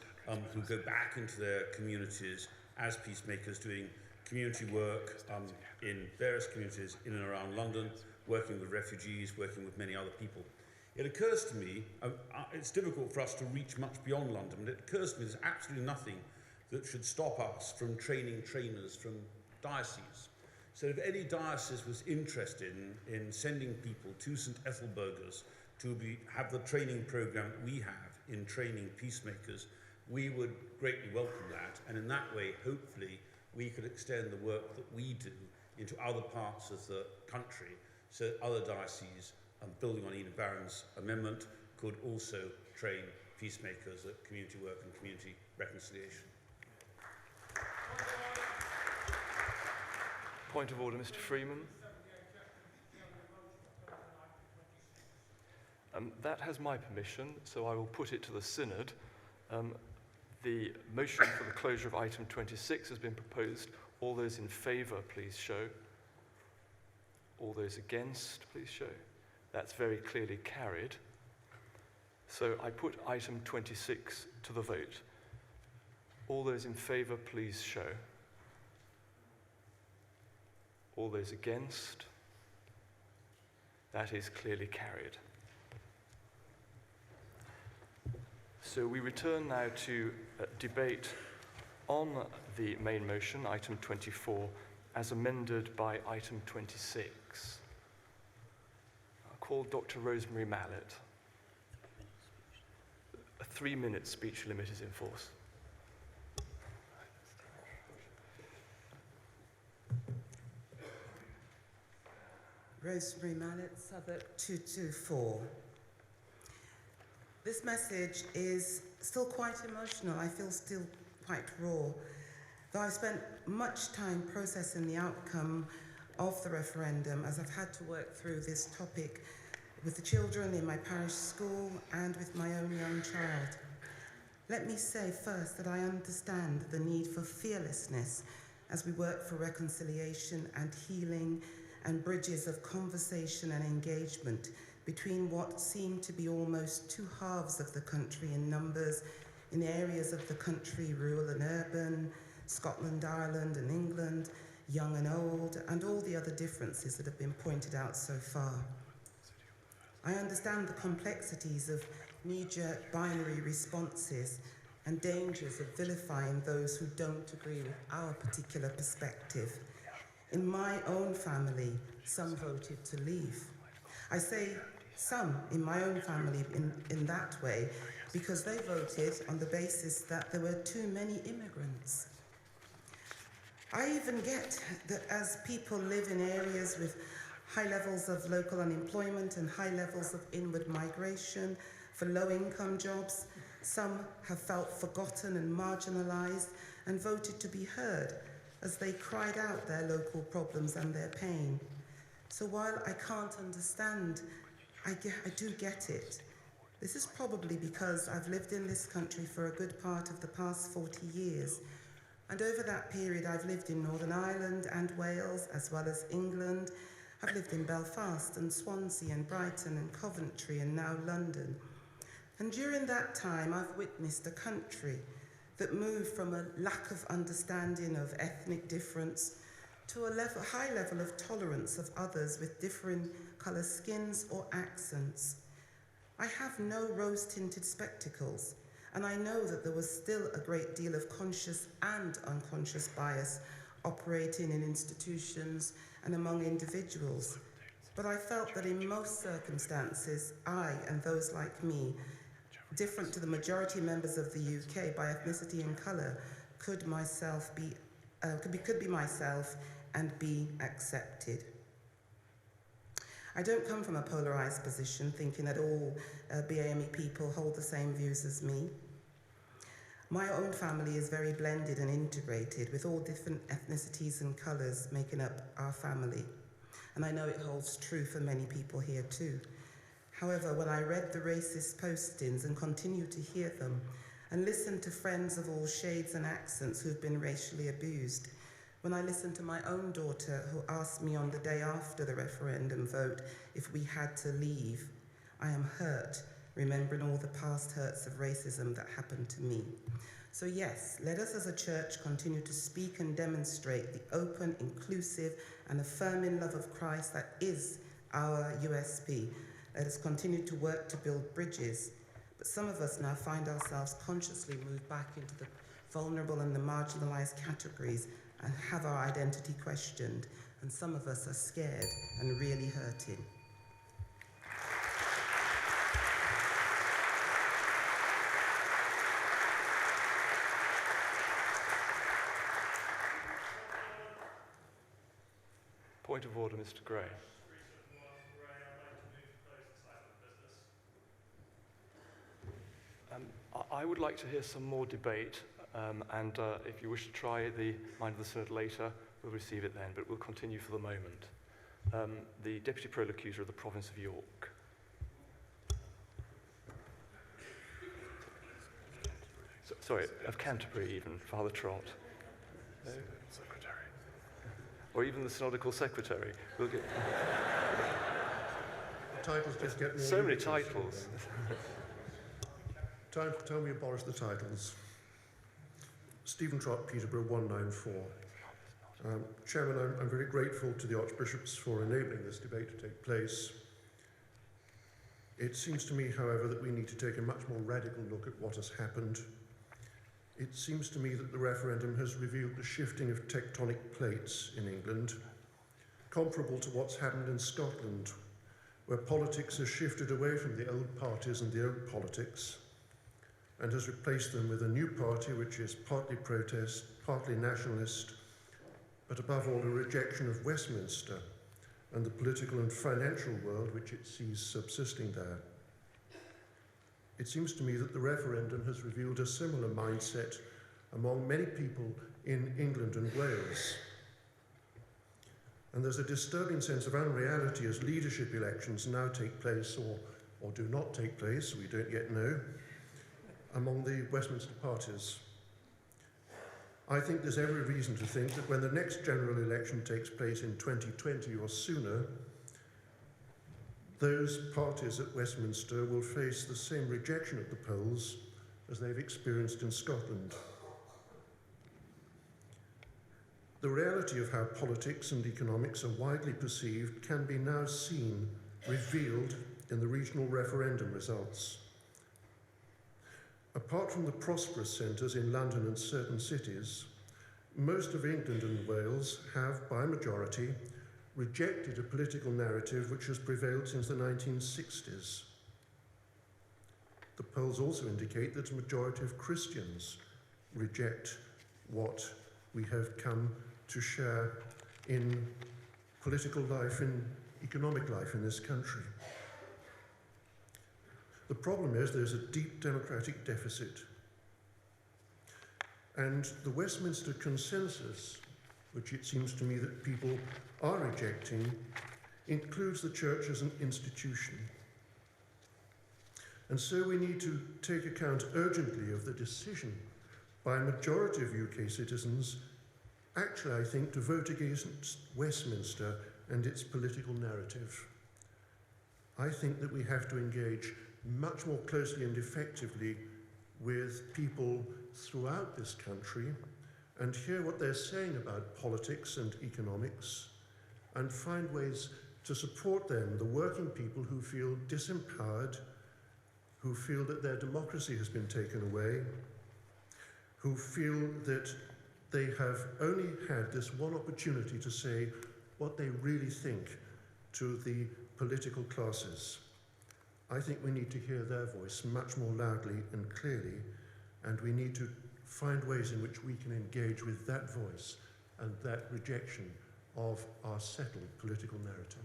who go back into their communities as peacemakers, doing community work in various communities in and around London, working with refugees, working with many other people. It occurs to me, it's difficult for us to reach much beyond London, but it occurs to me there's absolutely nothing that should stop us from training trainers from dioceses. So if any diocese was interested in sending people to St Ethelburgers to have the training programme we have in training peacemakers, we would greatly welcome that. And in that way, hopefully, we could extend the work that we do into other parts of the country, so other dioceses, building on Enid Barron's amendment, could also train peacemakers at community work and community reconciliation. Point of order, Mr. Freeman. That has my permission, so I will put it to the Synod The motion for the closure of item 26 has been proposed. All those in favour, please show. All those against, please show. That's very clearly carried. So I put item 26 to the vote. All those in favour, please show. All those against, that is clearly carried. So we return now to debate on the main motion, item 24, as amended by item 26. I'll call Dr. Rosemary Mallett. A 3-minute speech limit is in force. Rosemary Mallett, Southwark 224. This message is still quite emotional. I feel still quite raw. Though I've spent much time processing the outcome of the referendum, as I've had to work through this topic with the children in my parish school and with my own young child. Let me say first that I understand the need for fearlessness as we work for reconciliation and healing and bridges of conversation and engagement between what seem to be almost two halves of the country in numbers, in areas of the country, rural and urban, Scotland, Ireland and England, young and old, and all the other differences that have been pointed out so far. I understand the complexities of knee-jerk binary responses and dangers of vilifying those who don't agree with our particular perspective. In my own family, some voted to leave. I say some in my own family in that way because they voted on the basis that there were too many immigrants. I even get that as people live in areas with high levels of local unemployment and high levels of inward migration for low-income jobs, some have felt forgotten and marginalised and voted to be heard as they cried out their local problems and their pain. So while I can't understand, I do get it. This is probably because I've lived in this country for a good part of the past 40 years. And over that period, I've lived in Northern Ireland and Wales, as well as England. I've lived in Belfast and Swansea and Brighton and Coventry and now London. And during that time, I've witnessed a country that moved from a lack of understanding of ethnic difference to a high level of tolerance of others with differing colour skins or accents. I have no rose-tinted spectacles, and I know that there was still a great deal of conscious and unconscious bias operating in institutions and among individuals. But I felt that in most circumstances, I and those like me, different to the majority members of the UK by ethnicity and colour, could be myself and be accepted. I don't come from a polarised position thinking that all BAME people hold the same views as me. My own family is very blended and integrated with all different ethnicities and colours making up our family. And I know it holds true for many people here too. However, when I read the racist postings and continue to hear them and listen to friends of all shades and accents who've been racially abused, when I listened to my own daughter who asked me on the day after the referendum vote if we had to leave, I am hurt, remembering all the past hurts of racism that happened to me. So yes, let us as a church continue to speak and demonstrate the open, inclusive and affirming love of Christ that is our USP. Let us continue to work to build bridges. But some of us now find ourselves consciously moved back into the vulnerable and the marginalised categories and have our identity questioned. And some of us are scared and really hurting. Point of order, Mr. Gray. I would like to hear some more debate, and if you wish to try the mind of the Synod later, we'll receive it then, but we'll continue for the moment. The Deputy Prolocutor of the Province of York. sorry, of Canterbury even, Father Trott. No? Secretary. Or even the synodical secretary. We'll get Titles just get more so many ludicrous. titles. Time to tell me abolish the titles. Stephen Trott, Peterborough 194. Chairman, I'm very grateful to the Archbishops for enabling this debate to take place. It seems to me, however, that we need to take a much more radical look at what has happened. It seems to me that the referendum has revealed a shifting of tectonic plates in England, comparable to what's happened in Scotland, where politics has shifted away from the old parties and the old politics and has replaced them with a new party which is partly protest, partly nationalist, but above all a rejection of Westminster and the political and financial world which it sees subsisting there. It seems to me that the referendum has revealed a similar mindset among many people in England and Wales. And there's a disturbing sense of unreality as leadership elections now take place or do not take place, we don't yet know, among the Westminster parties. I think there's every reason to think that when the next general election takes place in 2020 or sooner, those parties at Westminster will face the same rejection at the polls as they've experienced in Scotland. The reality of how politics and economics are widely perceived can be now seen, revealed in the regional referendum results. Apart from the prosperous centres in London and certain cities, most of England and Wales have, by majority, rejected a political narrative which has prevailed since the 1960s. The polls also indicate that a majority of Christians reject what we have come to share in political life, in economic life in this country. The problem is there's a deep democratic deficit. And the Westminster consensus, which it seems to me that people are rejecting, includes the church as an institution. And so we need to take account urgently of the decision by a majority of UK citizens, actually I think, to vote against Westminster and its political narrative. I think that we have to engage much more closely and effectively with people throughout this country and hear what they're saying about politics and economics and find ways to support them, the working people who feel disempowered, who feel that their democracy has been taken away, who feel that they have only had this one opportunity to say what they really think to the political classes. I think we need to hear their voice much more loudly and clearly, and we need to find ways in which we can engage with that voice and that rejection of our settled political narrative.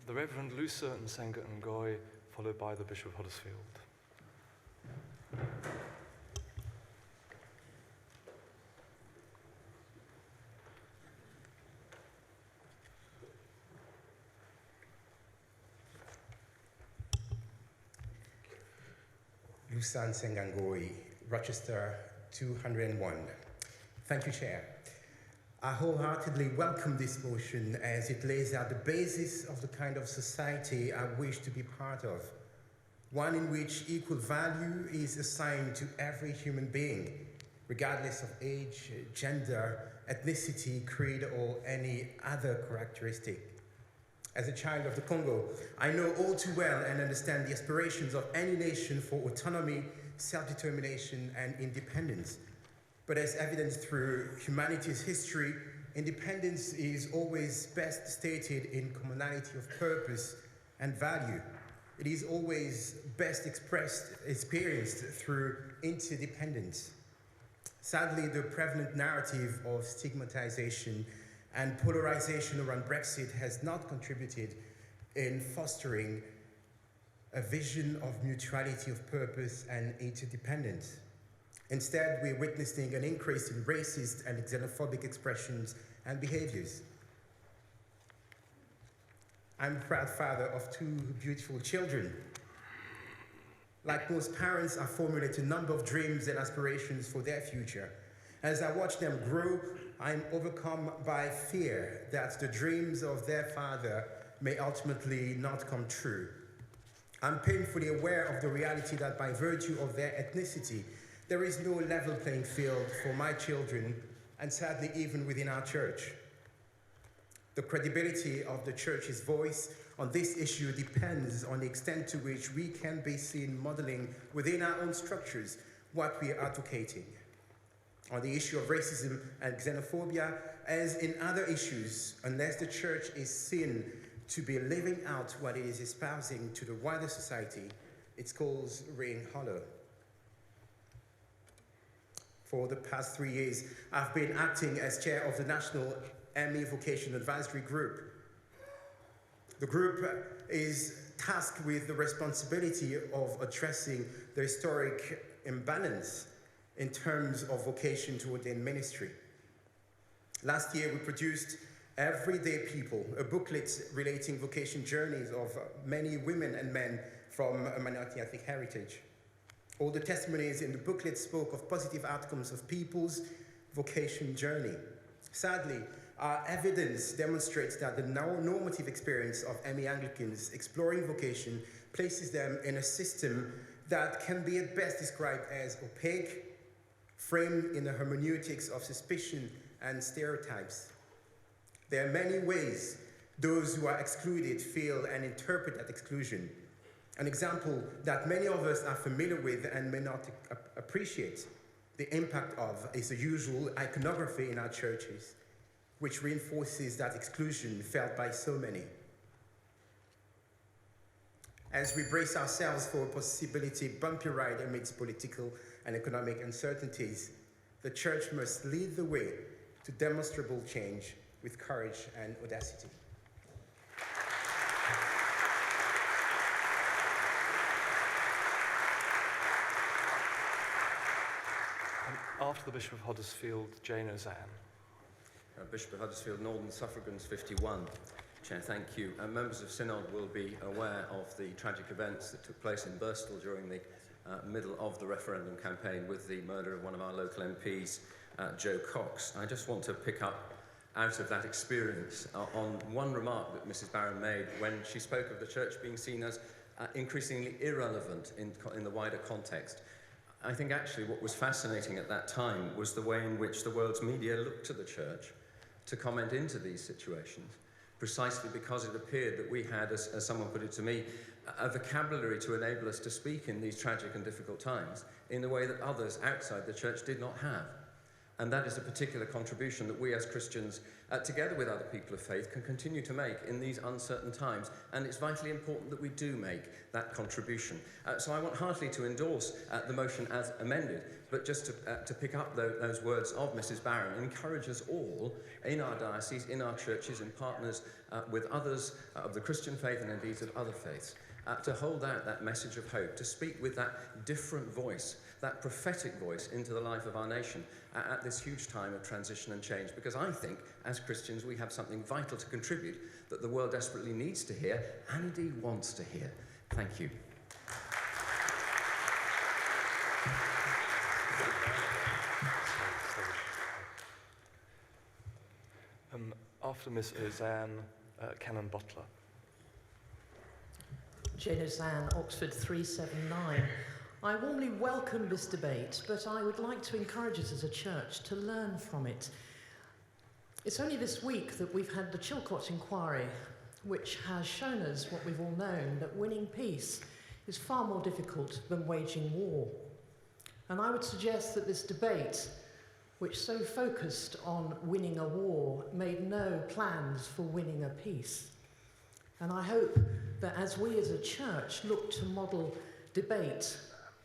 The Reverend Lucer and Senga Ngoy, followed by the Bishop of Huddersfield. Lusan Sengangoi, Rochester 201. Thank you, Chair. I wholeheartedly welcome this motion as it lays out the basis of the kind of society I wish to be part of. One in which equal value is assigned to every human being, regardless of age, gender, ethnicity, creed, or any other characteristic. As a child of the Congo, I know all too well and understand the aspirations of any nation for autonomy, self-determination, and independence. But as evidenced through humanity's history, independence is always best stated in commonality of purpose and value. It is always best experienced through interdependence. Sadly, the prevalent narrative of stigmatization and polarization around Brexit has not contributed in fostering a vision of mutuality of purpose and interdependence. Instead, we're witnessing an increase in racist and xenophobic expressions and behaviors. I'm a proud father of 2 beautiful children. Like most parents, I formulate a number of dreams and aspirations for their future. As I watch them grow, I'm overcome by fear that the dreams of their father may ultimately not come true. I'm painfully aware of the reality that by virtue of their ethnicity, there is no level playing field for my children, and sadly even within our church. The credibility of the church's voice on this issue depends on the extent to which we can be seen modeling within our own structures what we are advocating. On the issue of racism and xenophobia, as in other issues, unless the church is seen to be living out what it is espousing to the wider society, its cause ring hollow. For the past 3 years, I've been acting as chair of the National ME Vocation Advisory Group. The group is tasked with the responsibility of addressing the historic imbalance in terms of vocation to ordained ministry. Last year, we produced Everyday People, a booklet relating vocation journeys of many women and men from a minority ethnic heritage. All the testimonies in the booklet spoke of positive outcomes of people's vocation journey. Sadly, our evidence demonstrates that the normative experience of ME Anglicans exploring vocation places them in a system that can be at best described as opaque, framed in the hermeneutics of suspicion and stereotypes. There are many ways those who are excluded feel and interpret that exclusion. An example that many of us are familiar with and may not appreciate the impact of is the usual iconography in our churches, which reinforces that exclusion felt by so many. As we brace ourselves for a possibility bumpy ride amidst political and economic uncertainties, the church must lead the way to demonstrable change with courage and audacity. After the Bishop of Huddersfield, Jane Ozanne. Bishop of Huddersfield, Northern Suffragans 51. Chair, thank you. Members of Synod will be aware of the tragic events that took place in Bristol during the middle of the referendum campaign with the murder of one of our local MPs, Joe Cox. I just want to pick up out of that experience on one remark that Mrs. Barron made when she spoke of the church being seen as increasingly irrelevant in the wider context. I think actually what was fascinating at that time was the way in which the world's media looked to the church to comment into these situations, precisely because it appeared that we had, as someone put it to me, a vocabulary to enable us to speak in these tragic and difficult times in a way that others outside the church did not have. And that is a particular contribution that we as Christians, together with other people of faith, can continue to make in these uncertain times. And it's vitally important that we do make that contribution. So I want heartily to endorse the motion as amended, but just to pick up those words of Mrs. Barron, encourage us all in our diocese, in our churches, in partners with others of the Christian faith and indeed of other faiths, to hold out that message of hope, to speak with that different voice, that prophetic voice into the life of our nation at this huge time of transition and change. Because I think, as Christians, we have something vital to contribute that the world desperately needs to hear and indeed wants to hear. Thank you. After Miss Ozanne, Canon Butler. Jane Ozanne, Oxford 379. I warmly welcome this debate, but I would like to encourage us as a church to learn from it. It's only this week that we've had the Chilcot inquiry, which has shown us what we've all known, that winning peace is far more difficult than waging war. And I would suggest that this debate, which so focused on winning a war, made no plans for winning a peace. And I hope that as we as a church look to model debate,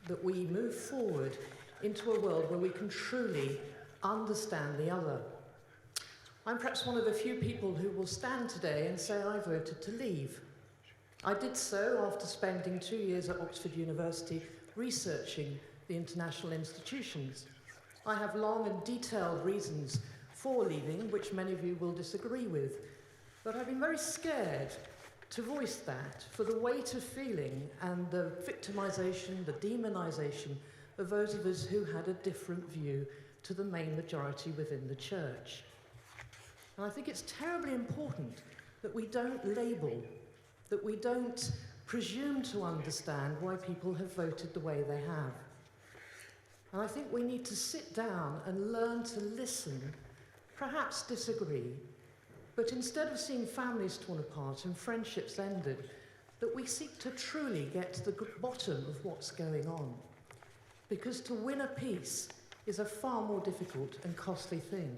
that we move forward into a world where we can truly understand the other. I'm perhaps one of the few people who will stand today and say I voted to leave. I did so after spending 2 years at Oxford University researching the international institutions. I have long and detailed reasons for leaving, which many of you will disagree with, but I've been very scared to voice that for the weight of feeling and the victimisation, the demonisation of those of us who had a different view to the main majority within the church. And I think it's terribly important that we don't label, that we don't presume to understand why people have voted the way they have. And I think we need to sit down and learn to listen, perhaps disagree, but instead of seeing families torn apart and friendships ended, that we seek to truly get to the bottom of what's going on. Because to win a peace is a far more difficult and costly thing.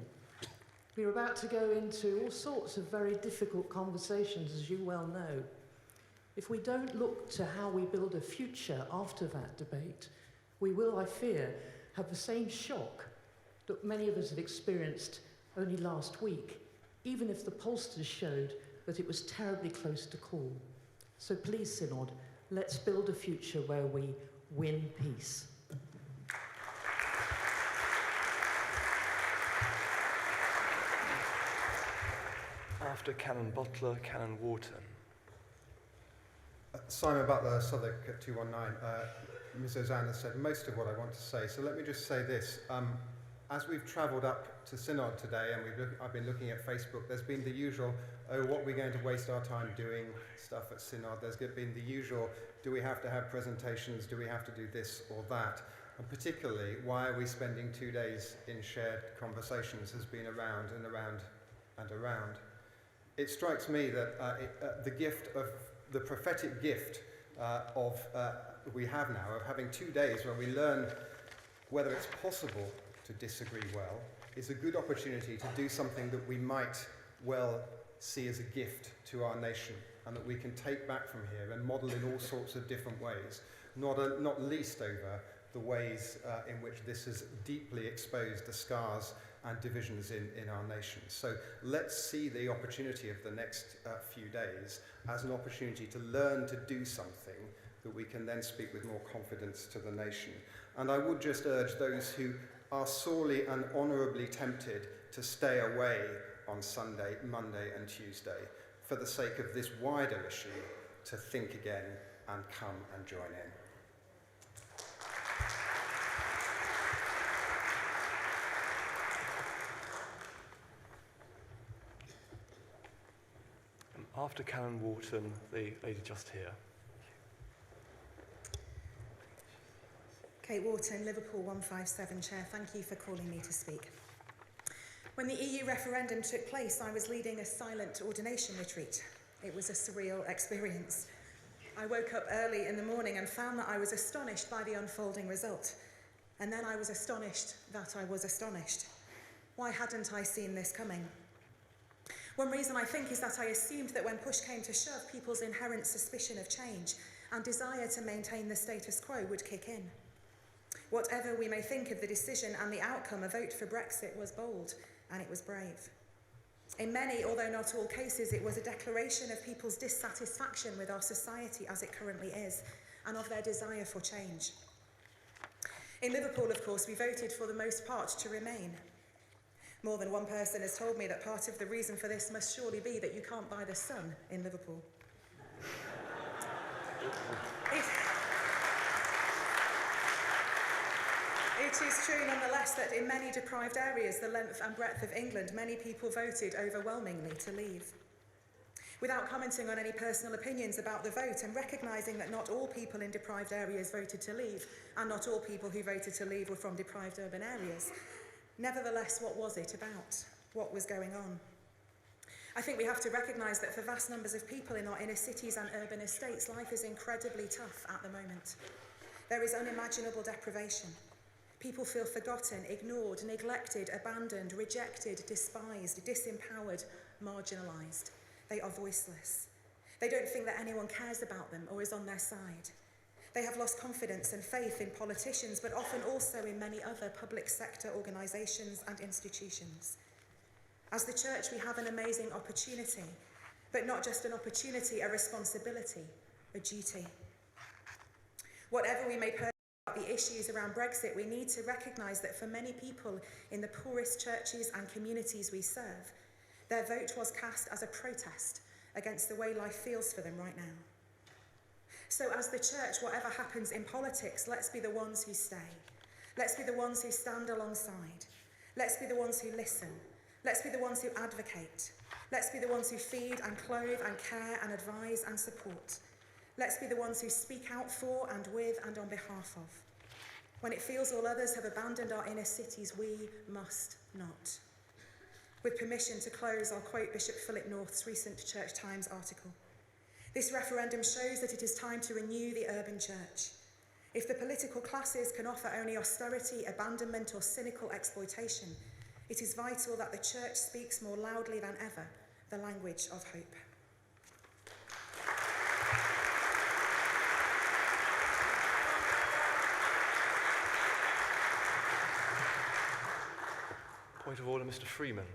We're about to go into all sorts of very difficult conversations, as you well know. If we don't look to how we build a future after that debate, we will, I fear, have the same shock that many of us have experienced only last week, even if the pollsters showed that it was terribly close to call. So please, Synod, let's build a future where we win peace. After Canon Butler, Canon Wharton. Simon Butler, Southwark at 219. Ms. Ozanne has said most of what I want to say, so let me just say this. As we've travelled up to Synod today, and I've been looking at Facebook, there's been the usual, oh, what are we going to waste our time doing stuff at Synod? There's been the usual, do we have to have presentations? Do we have to do this or that? And particularly, why are we spending 2 days in shared conversations has been around and around and around. It strikes me that the gift of the prophetic gift we have now of having 2 days where we learn whether it's possible to disagree well is a good opportunity to do something that we might well see as a gift to our nation and that we can take back from here and model in all sorts of different ways, not least over the ways in which this has deeply exposed the scars and divisions in our nation. So let's see the opportunity of the next few days as an opportunity to learn to do something that we can then speak with more confidence to the nation. And I would just urge those who are sorely and honourably tempted to stay away on Sunday, Monday and Tuesday for the sake of this wider issue to think again and come and join in. After Canon Wharton, the lady just here. Kate Wharton, Liverpool 157 Chair. Thank you for calling me to speak. When the EU referendum took place, I was leading a silent ordination retreat. It was a surreal experience. I woke up early in the morning and found that I was astonished by the unfolding result. And then I was astonished that I was astonished. Why hadn't I seen this coming? One reason I think is that I assumed that when push came to shove, people's inherent suspicion of change and desire to maintain the status quo would kick in. Whatever we may think of the decision and the outcome, a vote for Brexit was bold and it was brave. In many, although not all cases, it was a declaration of people's dissatisfaction with our society as it currently is and of their desire for change. In Liverpool, of course, we voted for the most part to remain. More than one person has told me that part of the reason for this must surely be that you can't buy the sun in Liverpool. It is true, nonetheless, that in many deprived areas, the length and breadth of England, many people voted overwhelmingly to leave. Without commenting on any personal opinions about the vote and recognising that not all people in deprived areas voted to leave, and not all people who voted to leave were from deprived urban areas, nevertheless, what was it about? What was going on? I think we have to recognise that for vast numbers of people in our inner cities and urban estates, life is incredibly tough at the moment. There is unimaginable deprivation. People feel forgotten, ignored, neglected, abandoned, rejected, despised, disempowered, marginalised. They are voiceless. They don't think that anyone cares about them or is on their side. They have lost confidence and faith in politicians, but often also in many other public sector organisations and institutions. As the church, we have an amazing opportunity, but not just an opportunity, a responsibility, a duty. Whatever we may purpose about the issues around Brexit, we need to recognise that for many people in the poorest churches and communities we serve, their vote was cast as a protest against the way life feels for them right now. So as the church, whatever happens in politics, let's be the ones who stay. Let's be the ones who stand alongside. Let's be the ones who listen. Let's be the ones who advocate. Let's be the ones who feed and clothe and care and advise and support. Let's be the ones who speak out for and with and on behalf of. When it feels all others have abandoned our inner cities, we must not. With permission to close, I'll quote Bishop Philip North's recent Church Times article. This referendum shows that it is time to renew the urban church. If the political classes can offer only austerity, abandonment, or cynical exploitation, it is vital that the church speaks more loudly than ever the language of hope. Point of order, Mr. Freeman.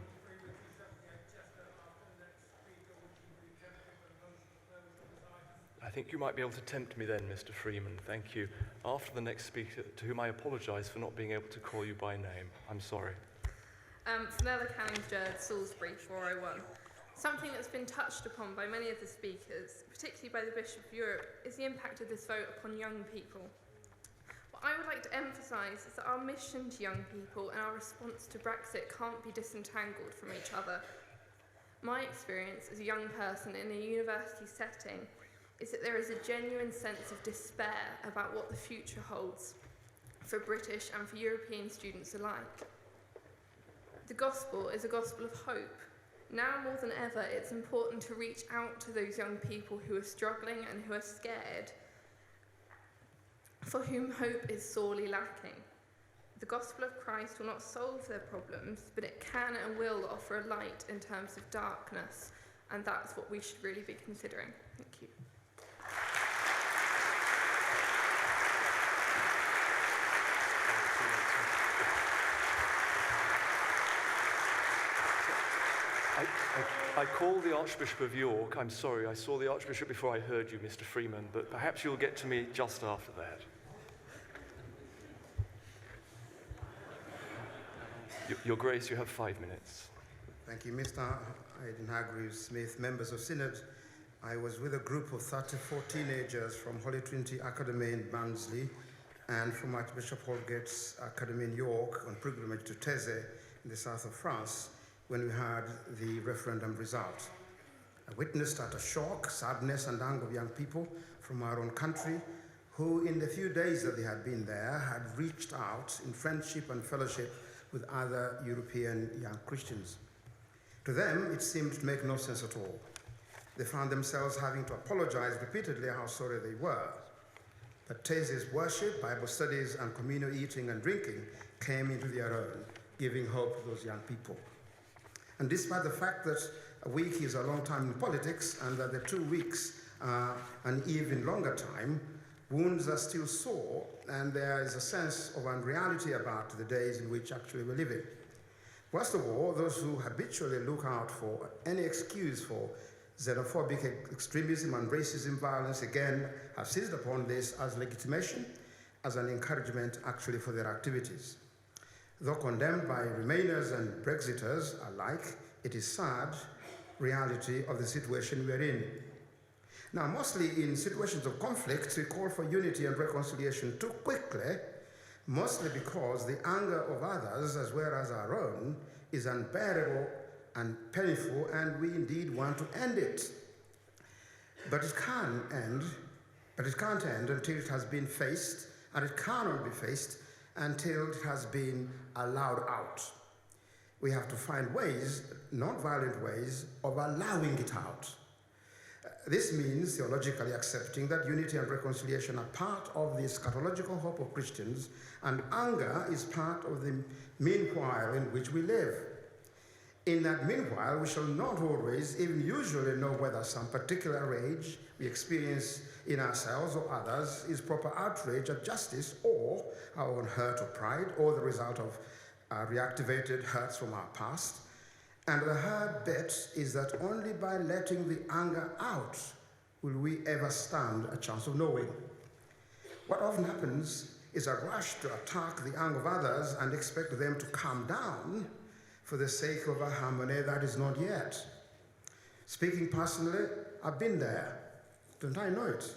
I think you might be able to tempt me then, Mr. Freeman. Thank you. After the next speaker, to whom I apologise for not being able to call you by name. I'm sorry. Fenella Canningsjerd, Salisbury, 401. Something that's been touched upon by many of the speakers, particularly by the Bishop of Europe, is the impact of this vote upon young people. What I would like to emphasise is that our mission to young people and our response to Brexit can't be disentangled from each other. My experience as a young person in a university setting is that there is a genuine sense of despair about what the future holds for British and for European students alike. The gospel is a gospel of hope. Now more than ever, it's important to reach out to those young people who are struggling and who are scared, for whom hope is sorely lacking. The gospel of Christ will not solve their problems, but it can and will offer a light in terms of darkness, and that's what we should really be considering. Thank you. I call the Archbishop of York. I'm sorry, I saw the Archbishop before I heard you, Mr. Freeman, but perhaps you'll get to me just after that. Your Grace, you have 5 minutes. Thank you, Mr. Aidan Hargreaves-Smith, members of Synod. I was with a group of 34 teenagers from Holy Trinity Academy in Barnsley and from Archbishop Holgate's Academy in York on pilgrimage to Thésée in the south of France when we heard the referendum result. I witnessed utter shock, sadness, and anger of young people from our own country who, in the few days that they had been there, had reached out in friendship and fellowship with other European young Christians. To them, it seemed to make no sense at all. They found themselves having to apologize repeatedly how sorry they were. But Thésée's worship, Bible studies, and communal eating and drinking came into their own, giving hope to those young people. And despite the fact that a week is a long time in politics and that the 2 weeks are an even longer time, wounds are still sore and there is a sense of unreality about the days in which actually we're living. Worst of all, those who habitually look out for any excuse for xenophobic extremism and racism violence again have seized upon this as legitimation, as an encouragement actually for their activities. Though condemned by Remainers and Brexiters alike, it is sad reality of the situation we're in. Now, mostly in situations of conflict, we call for unity and reconciliation too quickly, mostly because the anger of others, as well as our own, is unbearable and painful, and we indeed want to end it. But it can't end until it has been faced, and it cannot be faced until it has been allowed out. We have to find ways, not violent ways, of allowing it out. This means theologically accepting that unity and reconciliation are part of the eschatological hope of Christians, and anger is part of the meanwhile in which we live. In that meanwhile, we shall not always, even usually, know whether some particular rage we experience in ourselves or others is proper outrage at justice, or our own hurt or pride, or the result of reactivated hurts from our past. And the hard bit is that only by letting the anger out will we ever stand a chance of knowing. What often happens is a rush to attack the anger of others and expect them to calm down for the sake of a harmony that is not yet. Speaking personally, I've been there. Don't I know it?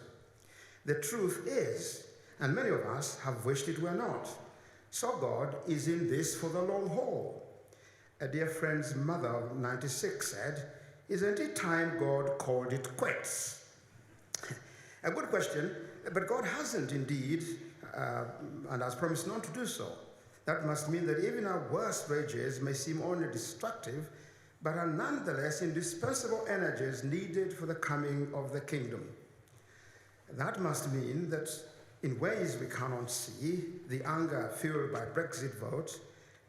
The truth is, and many of us have wished it were not, so God is in this for the long haul. A dear friend's mother of 96 said, "Isn't it time God called it quits?" A good question, but God hasn't indeed, and has promised not to do so. That must mean that even our worst rages may seem only destructive, but are nonetheless indispensable energies needed for the coming of the kingdom. That must mean that in ways we cannot see, the anger fueled by Brexit vote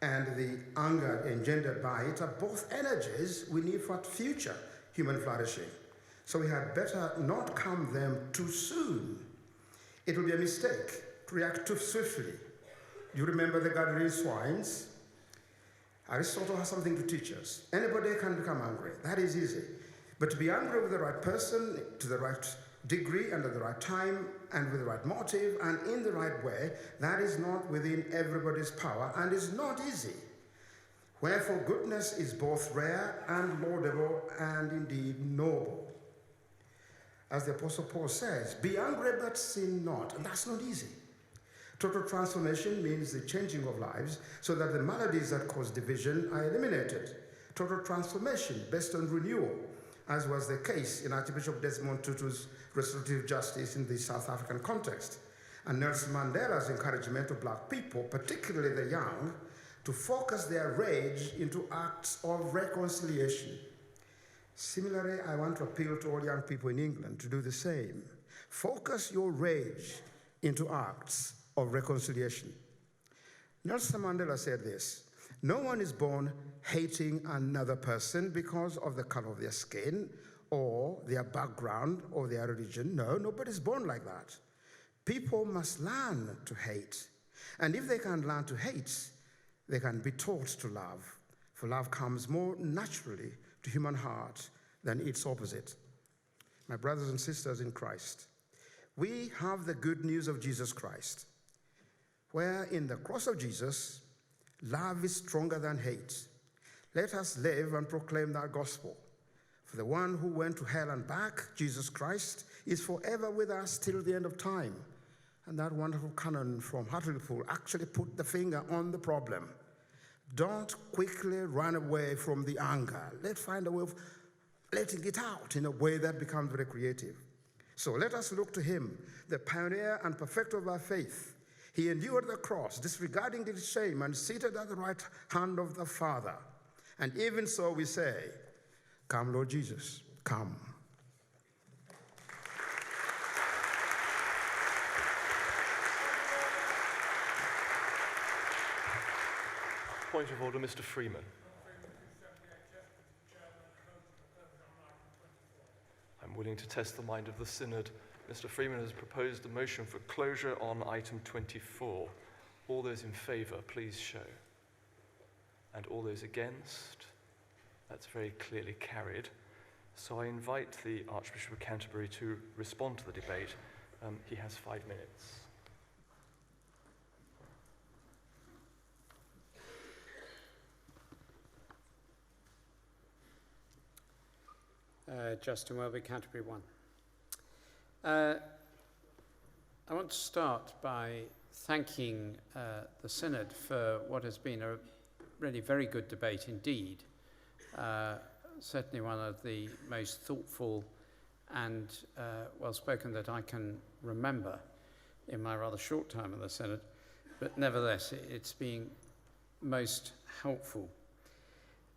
and the anger engendered by it are both energies we need for future human flourishing. So we had better not calm them too soon. It will be a mistake to react too swiftly. Do you remember the Gadarene swines? Aristotle has something to teach us. Anybody can become angry. That is easy. But to be angry with the right person, to the right degree, and at the right time, and with the right motive, and in the right way, that is not within everybody's power and is not easy. Wherefore goodness is both rare and laudable and indeed noble. As the Apostle Paul says, be angry but sin not, and that's not easy. Total transformation means the changing of lives so that the maladies that cause division are eliminated. Total transformation based on renewal, as was the case in Archbishop Desmond Tutu's restorative justice in the South African context, and Nelson Mandela's encouragement of black people, particularly the young, to focus their rage into acts of reconciliation. Similarly, I want to appeal to all young people in England to do the same. Focus your rage into acts of reconciliation. Nelson Mandela said this: no one is born hating another person because of the color of their skin or their background or their religion. No, nobody's born like that. People must learn to hate. And if they can learn to hate, they can be taught to love. For love comes more naturally to human heart than its opposite. My brothers and sisters in Christ, we have the good news of Jesus Christ, where in the cross of Jesus, love is stronger than hate. Let us live and proclaim that gospel. For the one who went to hell and back, Jesus Christ, is forever with us till the end of time. And that wonderful canon from Hartlepool actually put the finger on the problem. Don't quickly run away from the anger. Let's find a way of letting it out in a way that becomes very creative. So let us look to him, the pioneer and perfecter of our faith. He endured the cross, disregarding its shame, and seated at the right hand of the Father. And even so we say, come, Lord Jesus, come. Point of order, Mr. Freeman. I'm willing to test the mind of the Synod. Mr. Freeman has proposed a motion for closure on item 24. All those in favour, please show. And all those against? That's very clearly carried. So I invite the Archbishop of Canterbury to respond to the debate. He has 5 minutes. Justin Welby, Canterbury 1. I want to start by thanking the Synod for what has been a really very good debate indeed. Certainly one of the most thoughtful and well-spoken that I can remember in my rather short time in the Synod, but nevertheless it's been most helpful.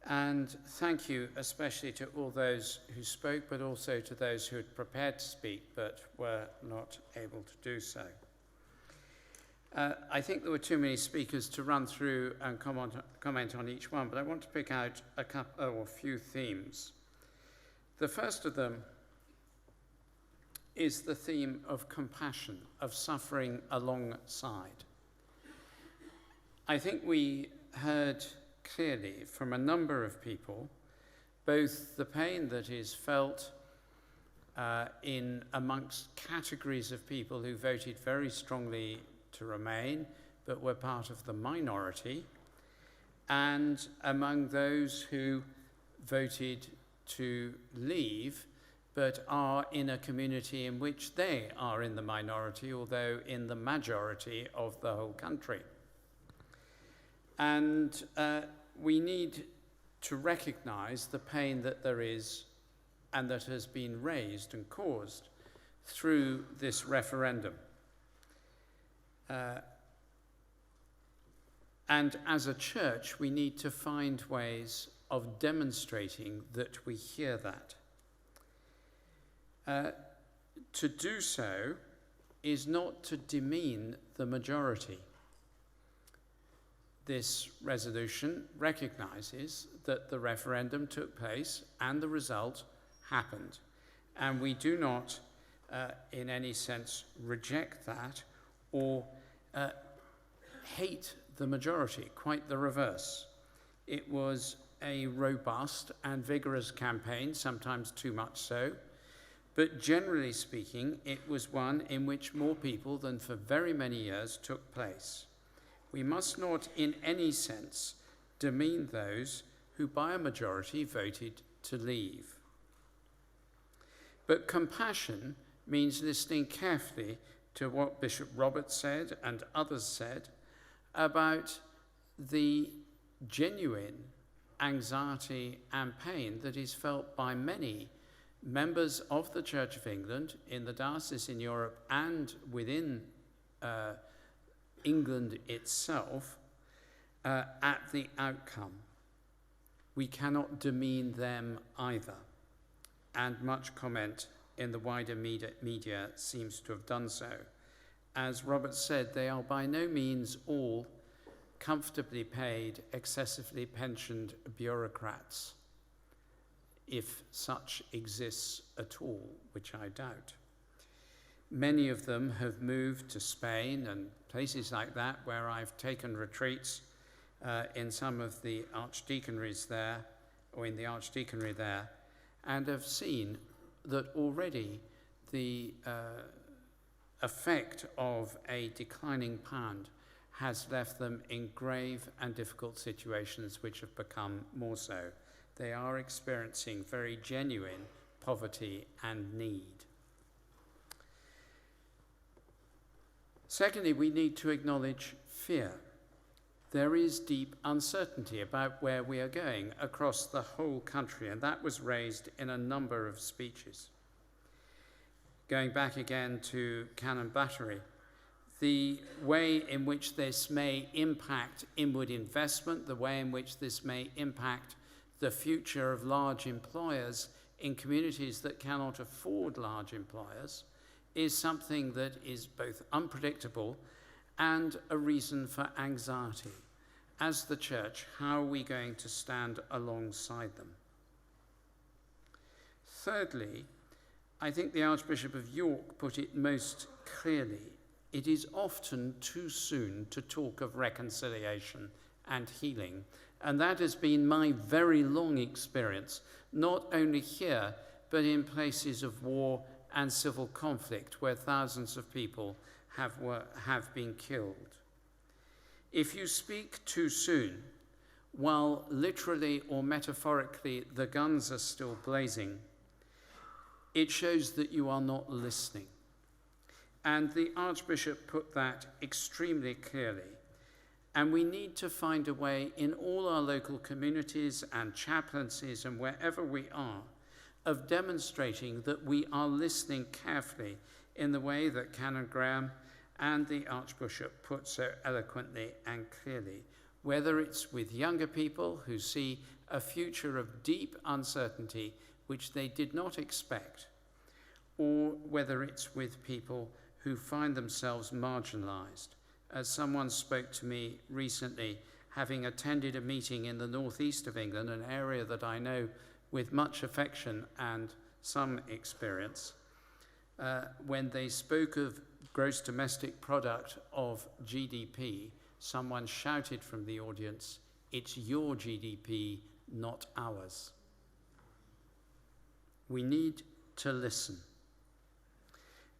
And thank you especially to all those who spoke, but also to those who had prepared to speak but were not able to do so. I think there were too many speakers to run through and comment on each one, but I want to pick out a few themes. The first of them is the theme of compassion, of suffering alongside. I think we heard clearly from a number of people both the pain that is felt in amongst categories of people who voted very strongly to remain but were part of the minority, and among those who voted to leave, but are in a community in which they are in the minority, although in the majority of the whole country. And we need to recognize the pain that there is and that has been raised and caused through this referendum. And as a church, we need to find ways of demonstrating that we hear that. To do so is not to demean the majority. This resolution recognizes that the referendum took place and the result happened. And we do not, in any sense, reject that or hate the majority, quite the reverse. It was a robust and vigorous campaign, sometimes too much so, but generally speaking, it was one in which more people than for very many years took place. We must not in any sense demean those who by a majority voted to leave. But compassion means listening carefully to what Bishop Roberts said and others said about the genuine anxiety and pain that is felt by many members of the Church of England in the diocese in Europe and within England itself at the outcome. We cannot demean them either, and much comment in the wider media seems to have done so. As Robert said, they are by no means all comfortably paid, excessively pensioned bureaucrats, if such exists at all, which I doubt. Many of them have moved to Spain and places like that where I've taken retreats in some of the archdeaconries there, or in the archdeaconry there, and have seen that already the effect of a declining pound has left them in grave and difficult situations which have become more so. They are experiencing very genuine poverty and need. Secondly, we need to acknowledge fear. There is deep uncertainty about where we are going across the whole country, and that was raised in a number of speeches. Going back again to Cannon Battery, the way in which this may impact inward investment, the way in which this may impact the future of large employers in communities that cannot afford large employers, is something that is both unpredictable and a reason for anxiety. As the church, how are we going to stand alongside them? Thirdly, I think the Archbishop of York put it most clearly. It is often too soon to talk of reconciliation and healing, and that has been my very long experience, not only here, but in places of war and civil conflict where thousands of people have been killed. If you speak too soon, while literally or metaphorically the guns are still blazing, it shows that you are not listening. And the Archbishop put that extremely clearly. And we need to find a way in all our local communities and chaplaincies and wherever we are of demonstrating that we are listening carefully in the way that Canon Graham and the Archbishop put so eloquently and clearly, whether it's with younger people who see a future of deep uncertainty which they did not expect, or whether it's with people who find themselves marginalized. As someone spoke to me recently, having attended a meeting in the northeast of England, an area that I know with much affection and some experience, when they spoke of gross domestic product of GDP, someone shouted from the audience, "It's your GDP, not ours." We need to listen.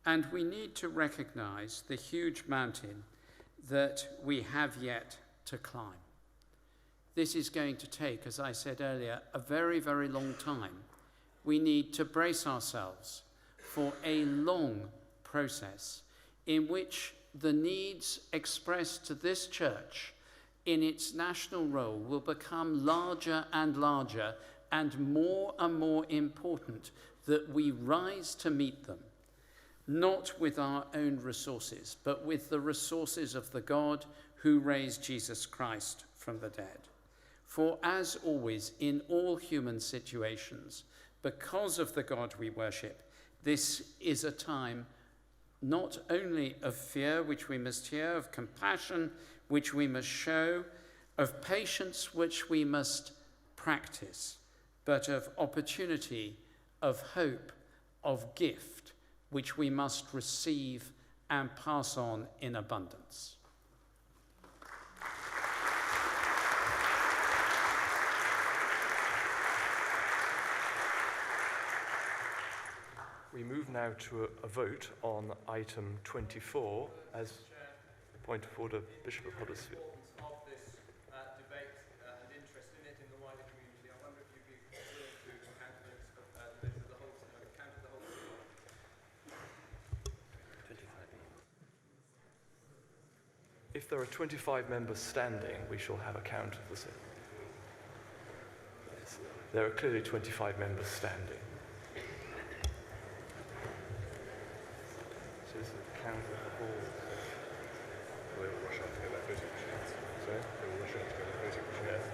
And we need to recognize the huge mountain that we have yet to climb. This is going to take, as I said earlier, a very, very long time we need to brace ourselves for a long process in which the needs expressed to this church in its national role will become larger and larger and more important, that we rise to meet them, not with our own resources, but with the resources of the God who raised Jesus Christ from the dead. For as always, in all human situations, because of the God we worship, this is a time not only of fear, which we must hear, of compassion, which we must show, of patience, which we must practice, but of opportunity, of hope, of gift, which we must receive and pass on in abundance. We move now to a vote on item 24 as point of order, Bishop of Huddersfield. Of this debate and interest in it in the wider community, I wonder if you'd be willing to counter the vote of the whole Synod, counter the whole Synod. If there are 25 members standing, we shall have a count of the Synod. Yes. There are clearly 25 members standing. So this is the count of the whole. They will rush out to get their voting machines. Sorry? They will rush out to get their voting machines.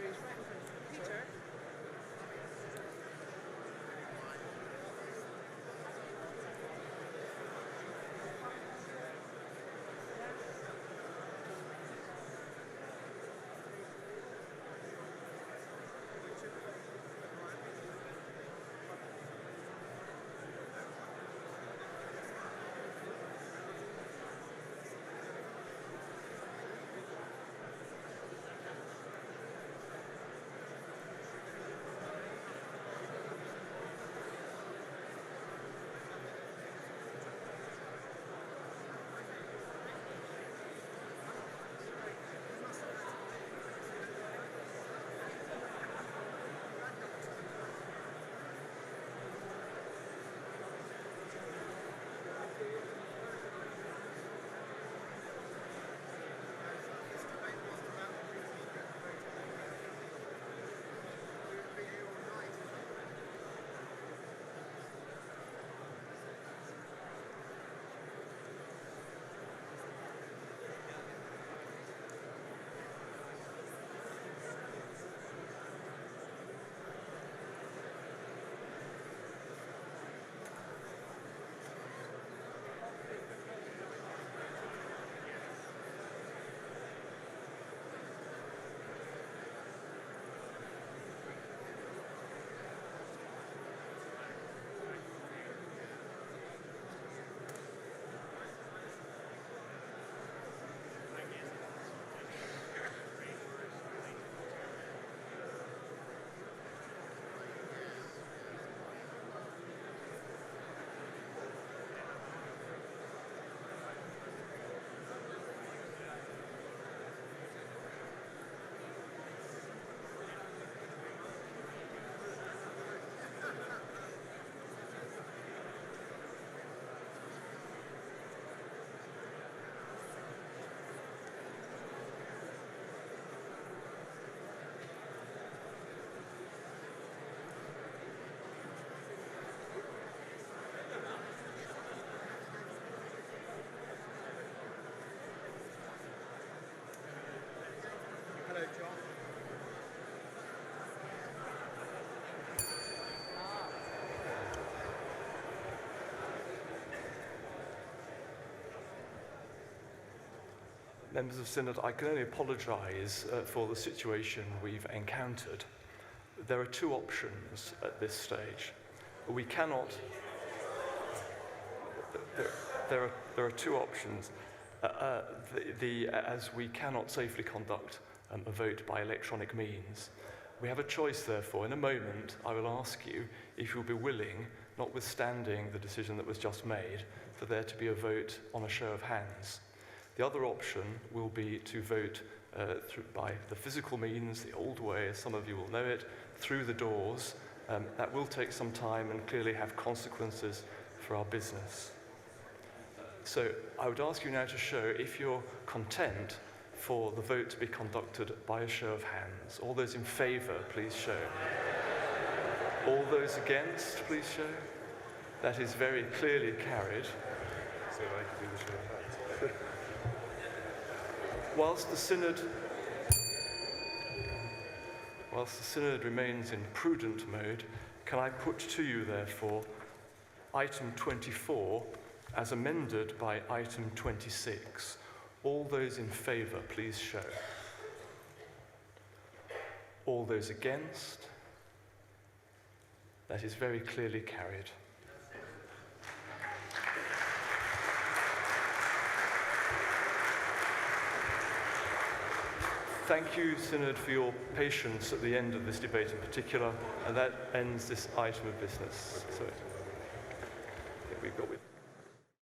Peter? Members of Synod, I can only apologise for the situation we've encountered. There are two options at this stage. We cannot... There are two options. As we cannot safely conduct a vote by electronic means, we have a choice, therefore. In a moment, I will ask you if you'll be willing, notwithstanding the decision that was just made, for there to be a vote on a show of hands. The other option will be to vote by the physical means, the old way, as some of you will know it, through the doors. That will take some time and clearly have consequences for our business. So I would ask you now to show if you're content for the vote to be conducted by a show of hands. All those in favour, please show. All those against, please show. That is very clearly carried. So I can do the show of hands. Whilst the Synod remains in prudent mode, can I put to you, therefore, item 24 as amended by item 26. All those in favour, please show. All those against? That is very clearly carried. Thank you, Synod, for your patience at the end of this debate in particular, and that ends this item of business. So,